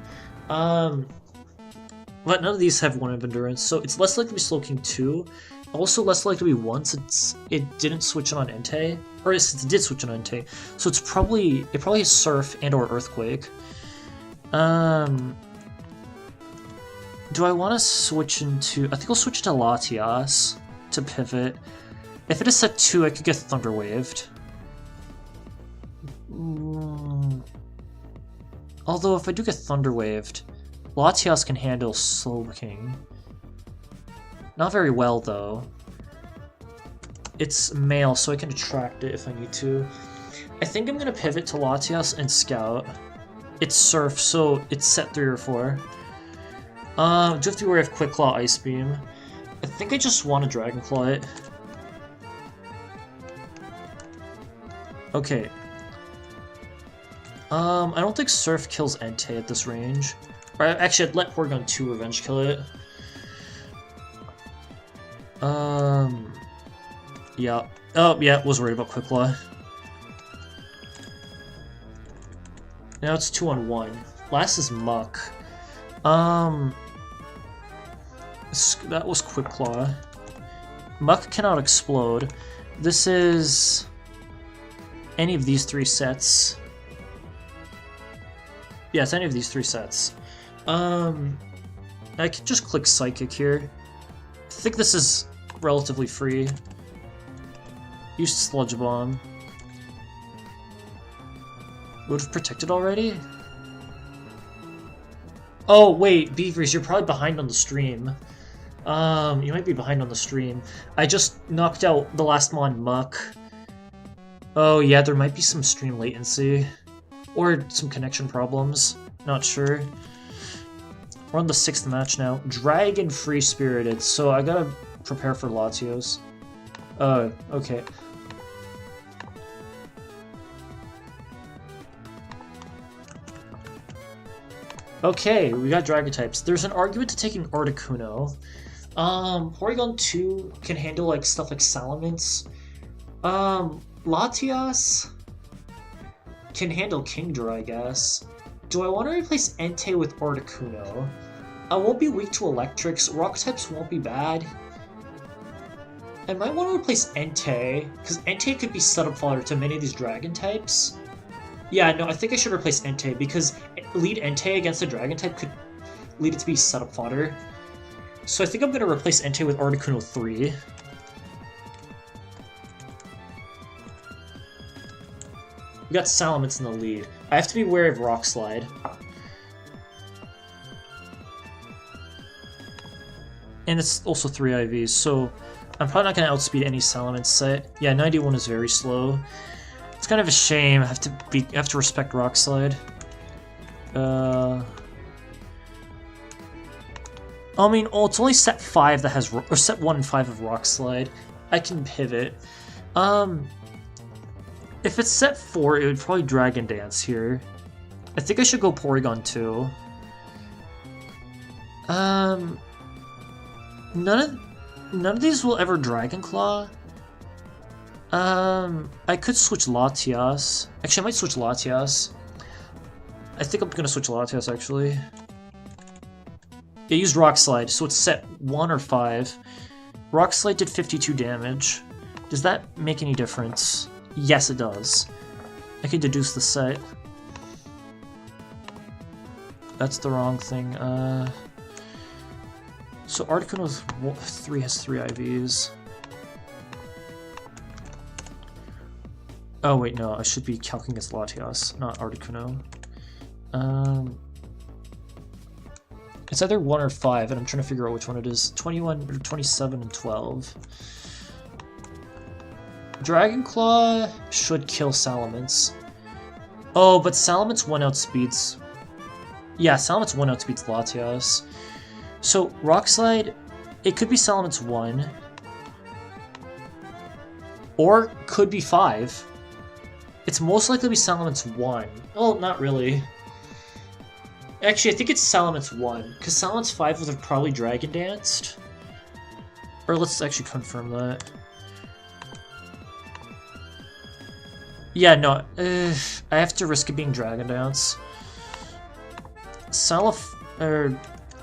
But none of these have 1 of Endurance, so it's less likely to be Slowking 2. Also less likely to be 1 since it didn't switch on Entei. Or since it did switch on Entei. So it probably has Surf and or Earthquake. Do I want to switch into... I think I'll switch to Latias to pivot. If it is set 2, I could get Thunder Waved. Although if I do get Thunder Waved, Latias can handle Slowking. Not very well though. It's male, so I can attract it if I need to. I think I'm gonna pivot to Latias and Scout. It's Surf, so it's set 3 or 4. Do have to be aware of Quick Claw, Ice Beam. I think I just want to Dragon Claw it. Okay. I don't think Surf kills Entei at this range. Or actually, I'd let Porygon 2 Revenge kill it. Yeah. Oh, yeah, was worried about Quick Claw. Now it's 2-on-1. Last is Muck. That was Quick Claw. Muck cannot explode. This is any of these 3 sets. Yeah, it's any of these 3 sets. I could just click Psychic here. I think this is relatively free. Use Sludge Bomb. Would have protected already? Oh, wait, Beavers, you're probably behind on the stream. You might be behind on the stream. I just knocked out the last Mon Muck. Oh, yeah, there might be some stream latency. Or some connection problems. Not sure. We're on the 6th match now. Dragon Free Spirited, so I gotta prepare for Latios. Okay. Okay, we got Dragon types. There's an argument to taking Articuno. Porygon 2 can handle like stuff like Salamence. Latias can handle Kingdra, I guess. Do I want to replace Entei with Articuno? I won't be weak to Electrics. Rock types won't be bad. I might want to replace Entei, because Entei could be setup fodder to many of these Dragon types. Yeah, no, I think I should replace Entei, because lead Entei against a Dragon type could lead it to be setup fodder. So I think I'm going to replace Entei with Articuno 3. We got Salamence in the lead. I have to be wary of Rock Slide. And it's also 3 IVs, so I'm probably not going to outspeed any Salamence set. Yeah, 91 is very slow. It's kind of a shame. I have to respect Rock Slide. I mean, it's only set 5 that has, or set 1 and 5 of Rock Slide. I can pivot. If it's set 4, it would probably Dragon Dance here. I think I should go Porygon 2. None of these will ever Dragon Claw. I could switch Latias. Actually, I might switch Latias. I think I'm gonna switch Latias, actually. It used Rock Slide, so it's set 1 or 5. Rock Slide did 52 damage. Does that make any difference? Yes, it does. I can deduce the set. That's the wrong thing. So Articuno 3 has 3 IVs. Oh wait, no, I should be calculating against Latias, not Articuno. It's either 1 or 5, and I'm trying to figure out which one it is. 21 or 27 and 12. Dragon Claw should kill Salamence. Oh, but Salamence 1 outspeeds... Yeah, Salamence 1 outspeeds Latios. So, Rock Slide, it could be Salamence 1. Or could be 5. It's most likely to be Salamence 1. Well, not really. Actually, I think it's Salamence 1, because Salamence 5 would have probably Dragon Danced. Or let's actually confirm that. Yeah, no, I have to risk it being Dragon Dance.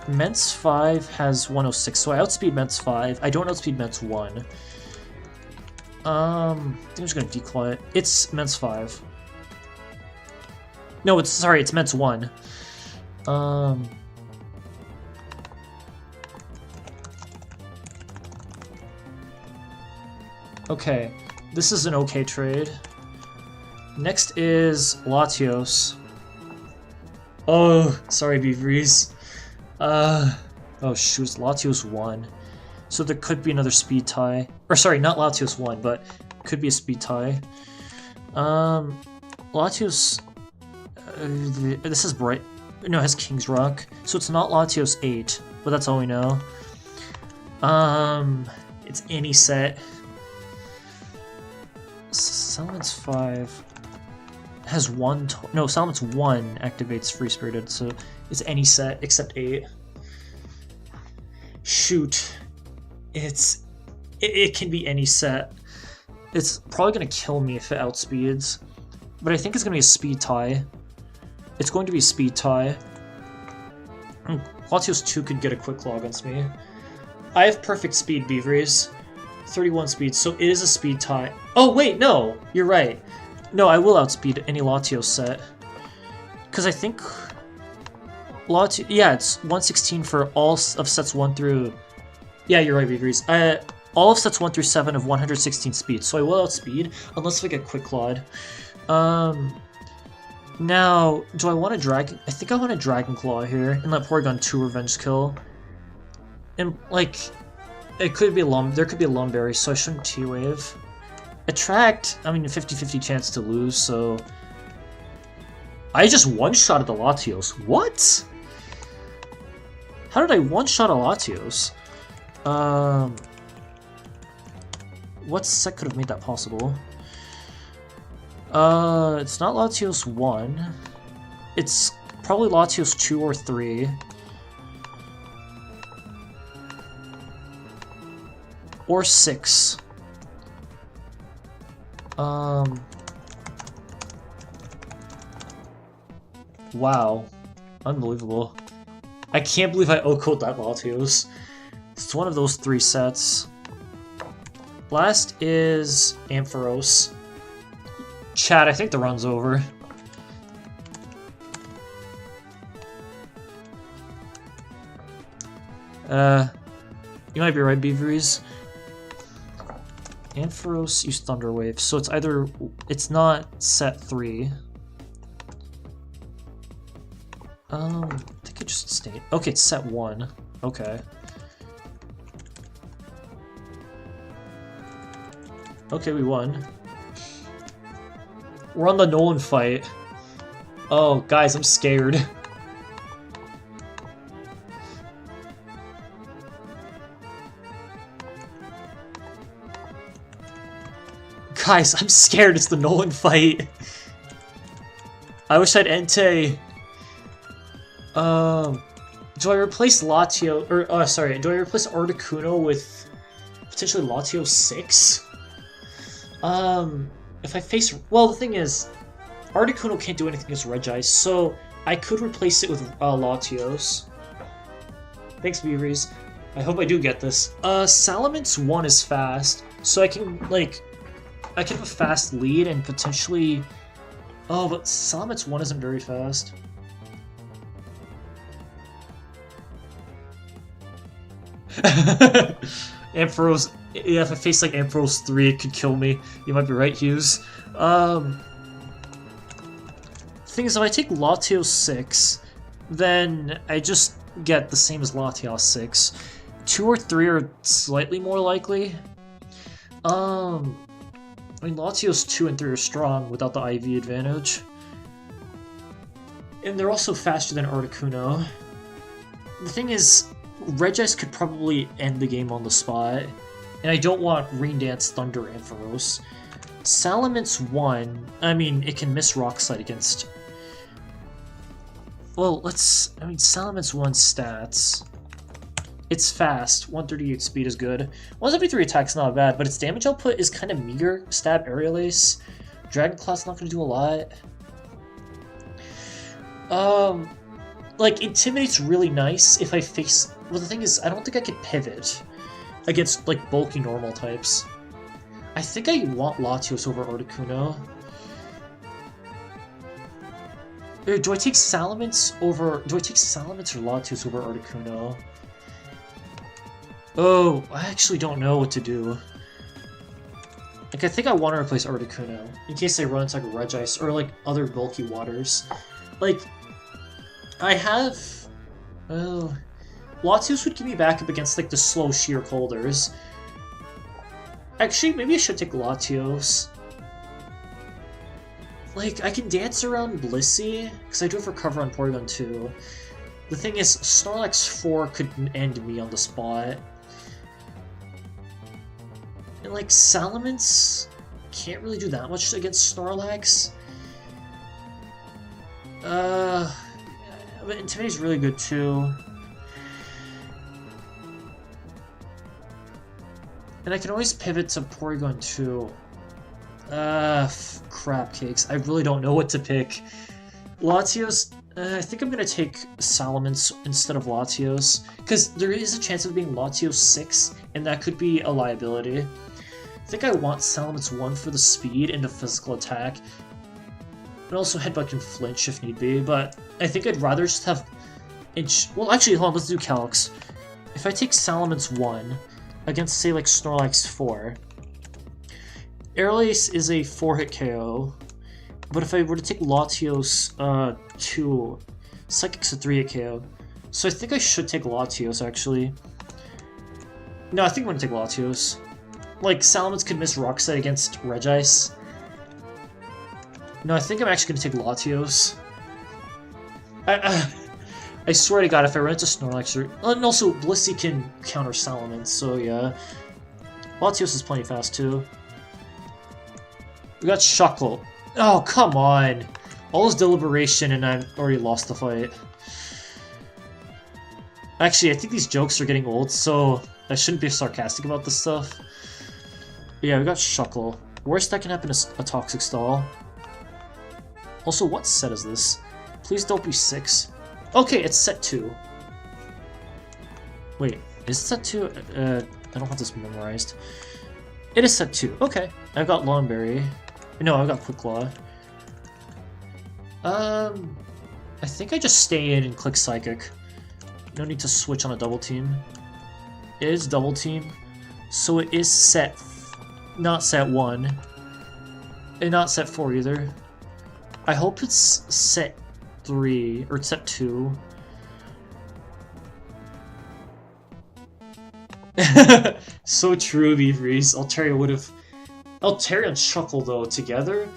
Mence 5 has 106, so I outspeed Mence 5. I don't outspeed Mence 1. I think I'm just gonna declaw it. It's Mence 5. No, it's Mence 1. Okay, this is an okay trade. Next is Latios. Oh, sorry, Beaveries. Oh shoot, Latios 1. So there could be another speed tie. Or sorry, not Latios 1, but could be a speed tie. Latios... this is bright. No, it has King's Rock. So it's not Latios 8, but that's all we know. It's any set. Salamence 5 has 1... No, Salamence 1 activates Free Spirited, so it's any set except 8. Shoot. It can be any set. It's probably going to kill me if it outspeeds. But I think it's going to be a speed tie. It's going to be a speed tie. Latios 2 could get a quick claw against me. I have perfect speed, Beaveries. 31 speed, so it is a speed tie. Oh, wait, no! You're right. No, I will outspeed any Latios set. Because I think... Yeah, it's 116 for all of sets 1 through... Yeah, you're right, Beaveries. All of sets 1 through 7 of 116 speed, so I will outspeed, unless I get quick clawed. Now, do I want to Dragon... I think I want a Dragon Claw here, and let Porygon 2 Revenge Kill. And, like, it could be a there could be a Lumberry, so I shouldn't T-Wave. Attract, I mean, a 50-50 chance to lose, so... I just one-shotted the Latios. What? How did I one-shot a Latios? What set could have made that possible? It's not Latios 1. It's probably Latios 2 or 3. Or 6. Wow. Unbelievable. I can't believe I O-code that Latios. It's one of those 3 sets. Last is Ampharos. Chat, I think the run's over. You might be right, Beaveries. Ampharos used Thunder Wave, so it's either... It's not set 3. I think it just stayed... Okay, it's set 1. Okay. Okay, we won. We're on the Nolan fight. Oh, guys, I'm scared. Guys, I'm scared. It's the Nolan fight. I wish I'd Entei. Do I replace Latio... Or, sorry, do I replace Articuno with potentially Latio 6? If I face... Well, the thing is, Articuno can't do anything against Regis, so I could replace it with Latios. Thanks, Beaveries. I hope I do get this. Salamence 1 is fast, so I can, like... I can have a fast lead and potentially... Oh, but Salamence 1 isn't very fast. Ampharos... Yeah, if I face like Ampharos 3, it could kill me. You might be right, Hughes. Thing is, if I take Latios 6, then I just get the same as Latios 6. 2 or 3 are slightly more likely. I mean, Latios 2 and 3 are strong without the IV advantage. And they're also faster than Articuno. The thing is, Regice could probably end the game on the spot. And I don't want Rain Dance, Thunder, Ampharos. Salamence 1, I mean, it can miss Rock Slide against... Well, I mean, Salamence 1 stats. It's fast, 138 speed is good. 173 attack's not bad, but its damage output is kind of meager. Stab, Aerial Ace. Dragon Claw's not going to do a lot. Like, Intimidate's really nice if I face... Well, the thing is, I don't think I could pivot against, like, bulky normal types. I think I want Latios over Articuno. Do I take Salamence over... Do I take Salamence or Latios over Articuno? Oh, I actually don't know what to do. Like, I think I want to replace Articuno, in case I run into, like, Regice, or, like, other bulky waters. Like, I have... Oh... Latios would give me back up against, like, the slow sheer Colders. Actually, maybe I should take Latios. Like, I can dance around Blissey, because I do have Recover on Porygon 2. The thing is, Snorlax 4 could end me on the spot. And, like, Salamence can't really do that much against Snorlax. But Intimidate's really good, too. And I can always pivot to Porygon 2. Crap cakes. I really don't know what to pick. Latios, I think I'm gonna take Salamence instead of Latios, because there is a chance of being Latios 6, and that could be a liability. I think I want Salamence 1 for the speed and the physical attack, and also Headbutt can flinch if need be, but I think I'd rather just have... Well, actually, hold on, let's do Calx. If I take Salamence 1 against, say, like, Snorlax 4, Aerial Ace is a 4-hit KO, but if I were to take Latios 2, Psychic's a 3-hit KO. So I think I should take Latios, actually. No, I think I'm going to take Latios. Like, Salamence could miss Rock Slide against Regice. No, I think I'm actually going to take Latios. I swear to God, if I run into Snorlax or... And also, Blissey can counter Salamence, so yeah. Latios is plenty fast, too. We got Shuckle. Oh, come on! All this deliberation and I already lost the fight. Actually, I think these jokes are getting old, so I shouldn't be sarcastic about this stuff. But yeah, we got Shuckle. Worst that can happen is a Toxic Stall. Also, what set is this? Please don't be 6. Okay, it's set 2. Wait, is it set 2? I don't have this memorized. It is set 2. Okay, I've got Lawn Berry. No, I've got Quick Claw. I think I just stay in and click Psychic. No need to switch on a double team. It is double team, so it is set... Not set 1. And not set 4 either. I hope it's set 3, or set 2. So true, Beavries. Altaria and Shuckle, though, together,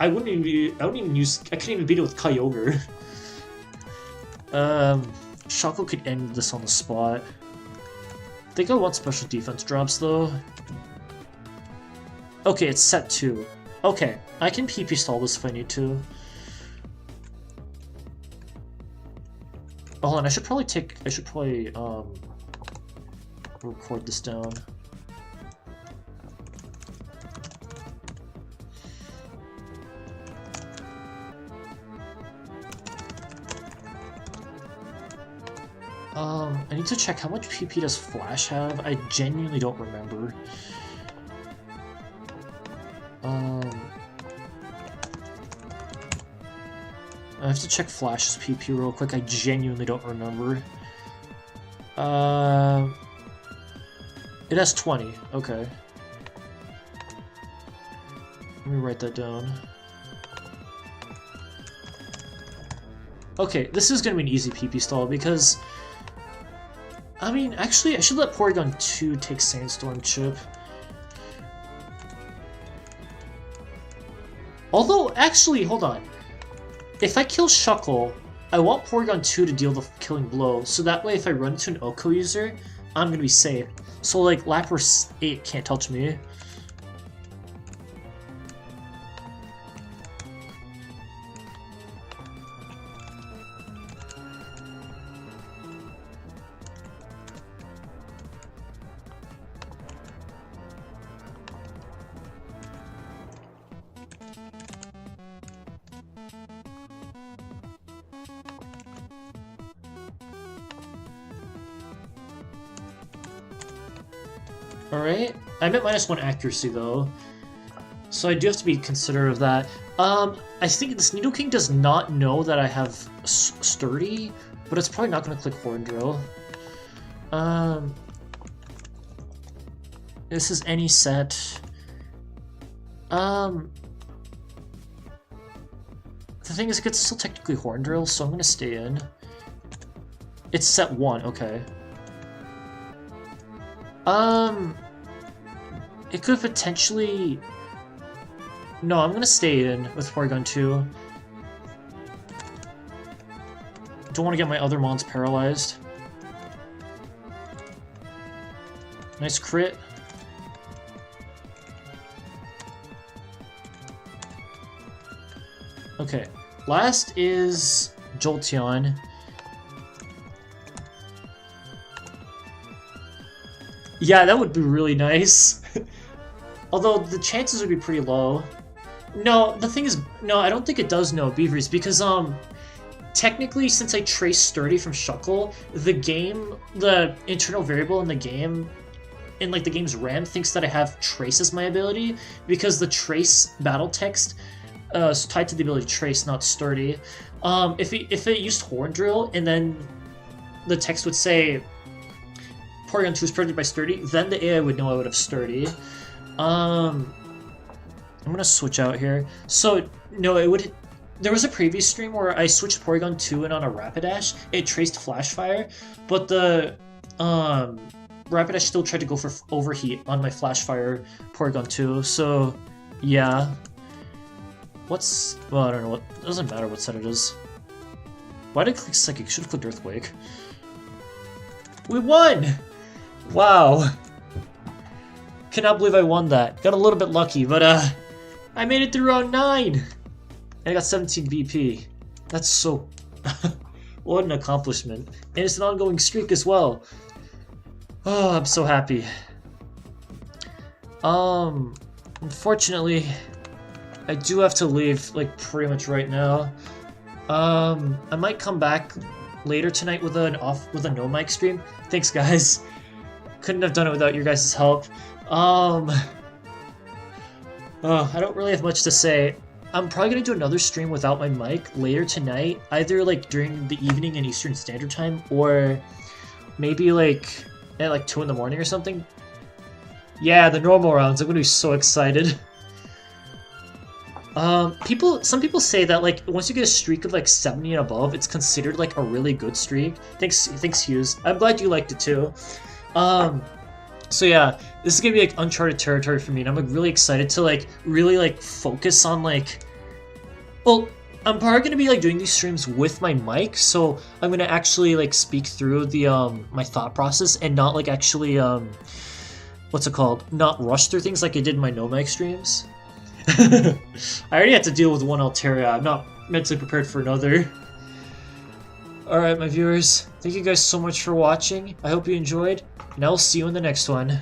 I couldn't even beat it with Kyogre. Shuckle could end this on the spot. I think I want special defense drops, though. Okay, it's set 2. Okay, I can PP stall this if I need to. Oh, hold on, I should probably record this down. I need to check how much PP does Flash have? I genuinely don't remember. I have to check Flash's PP real quick, I genuinely don't remember. It has 20, okay. Let me write that down. Okay, this is gonna be an easy PP stall because... I mean, actually, I should let Porygon 2 take Sandstorm Chip. Although, actually, hold on. If I kill Shuckle, I want Porygon 2 to deal the killing blow, so that way if I run into an Oko user, I'm gonna be safe. So, like, Lapras 8 can't touch me. Alright, I'm at -1 accuracy though, so I do have to be considerate of that. I think this Nidoking does not know that I have Sturdy, but it's probably not going to click Horn Drill. This is any set. The thing is, it could still technically Horn Drill, so I'm going to stay in. It's set 1, okay. It could potentially... No, I'm gonna stay in with Porygon 2. Don't want to get my other mons paralyzed. Nice crit. Okay, last is Jolteon. Yeah, that would be really nice. Although the chances would be pretty low. No, the thing is, no, I don't think it does know Beavers because, technically, since I traced Sturdy from Shuckle, the internal variable in the game, in like the game's RAM, thinks that I have Trace as my ability because the Trace battle text is tied to the ability Trace, not Sturdy. If it used Horn Drill and then the text would say Porygon 2 is predicted by Sturdy, then the AI would know I would have Sturdy. I'm gonna switch out here. So, no, it would... There was a previous stream where I switched Porygon 2 in on a Rapidash. It traced Flash Fire, but the Rapidash still tried to go for Overheat on my Flash Fire Porygon 2, so yeah. What's... Well, I don't know what... It doesn't matter what set it is. Why did I click Psychic? Should have clicked Earthquake. We won! Wow. Cannot believe I won that. Got a little bit lucky, but I made it through round 9! And I got 17 BP. That's so... What an accomplishment. And it's an ongoing streak as well. Oh, I'm so happy. Unfortunately, I do have to leave, like, pretty much right now. I might come back later tonight with a no mic stream. Thanks, guys. Couldn't have done it without your guys' help. I don't really have much to say. I'm probably gonna do another stream without my mic later tonight, either like during the evening in Eastern Standard Time, or maybe like at like 2 in the morning or something. Yeah, the normal rounds. I'm gonna be so excited. Some people say that like once you get a streak of like 70 and above, it's considered like a really good streak. Thanks, Hughes. I'm glad you liked it too. So yeah, this is gonna be like uncharted territory for me, and I'm like really excited to like really like focus on like. Well, I'm probably gonna be like doing these streams with my mic, so I'm gonna actually like speak through the my thought process and not like actually what's it called? Not rush through things like I did in my no mic streams. I already had to deal with one Altaria. I'm not mentally prepared for another. Alright, my viewers, thank you guys so much for watching. I hope you enjoyed, and I'll see you in the next one.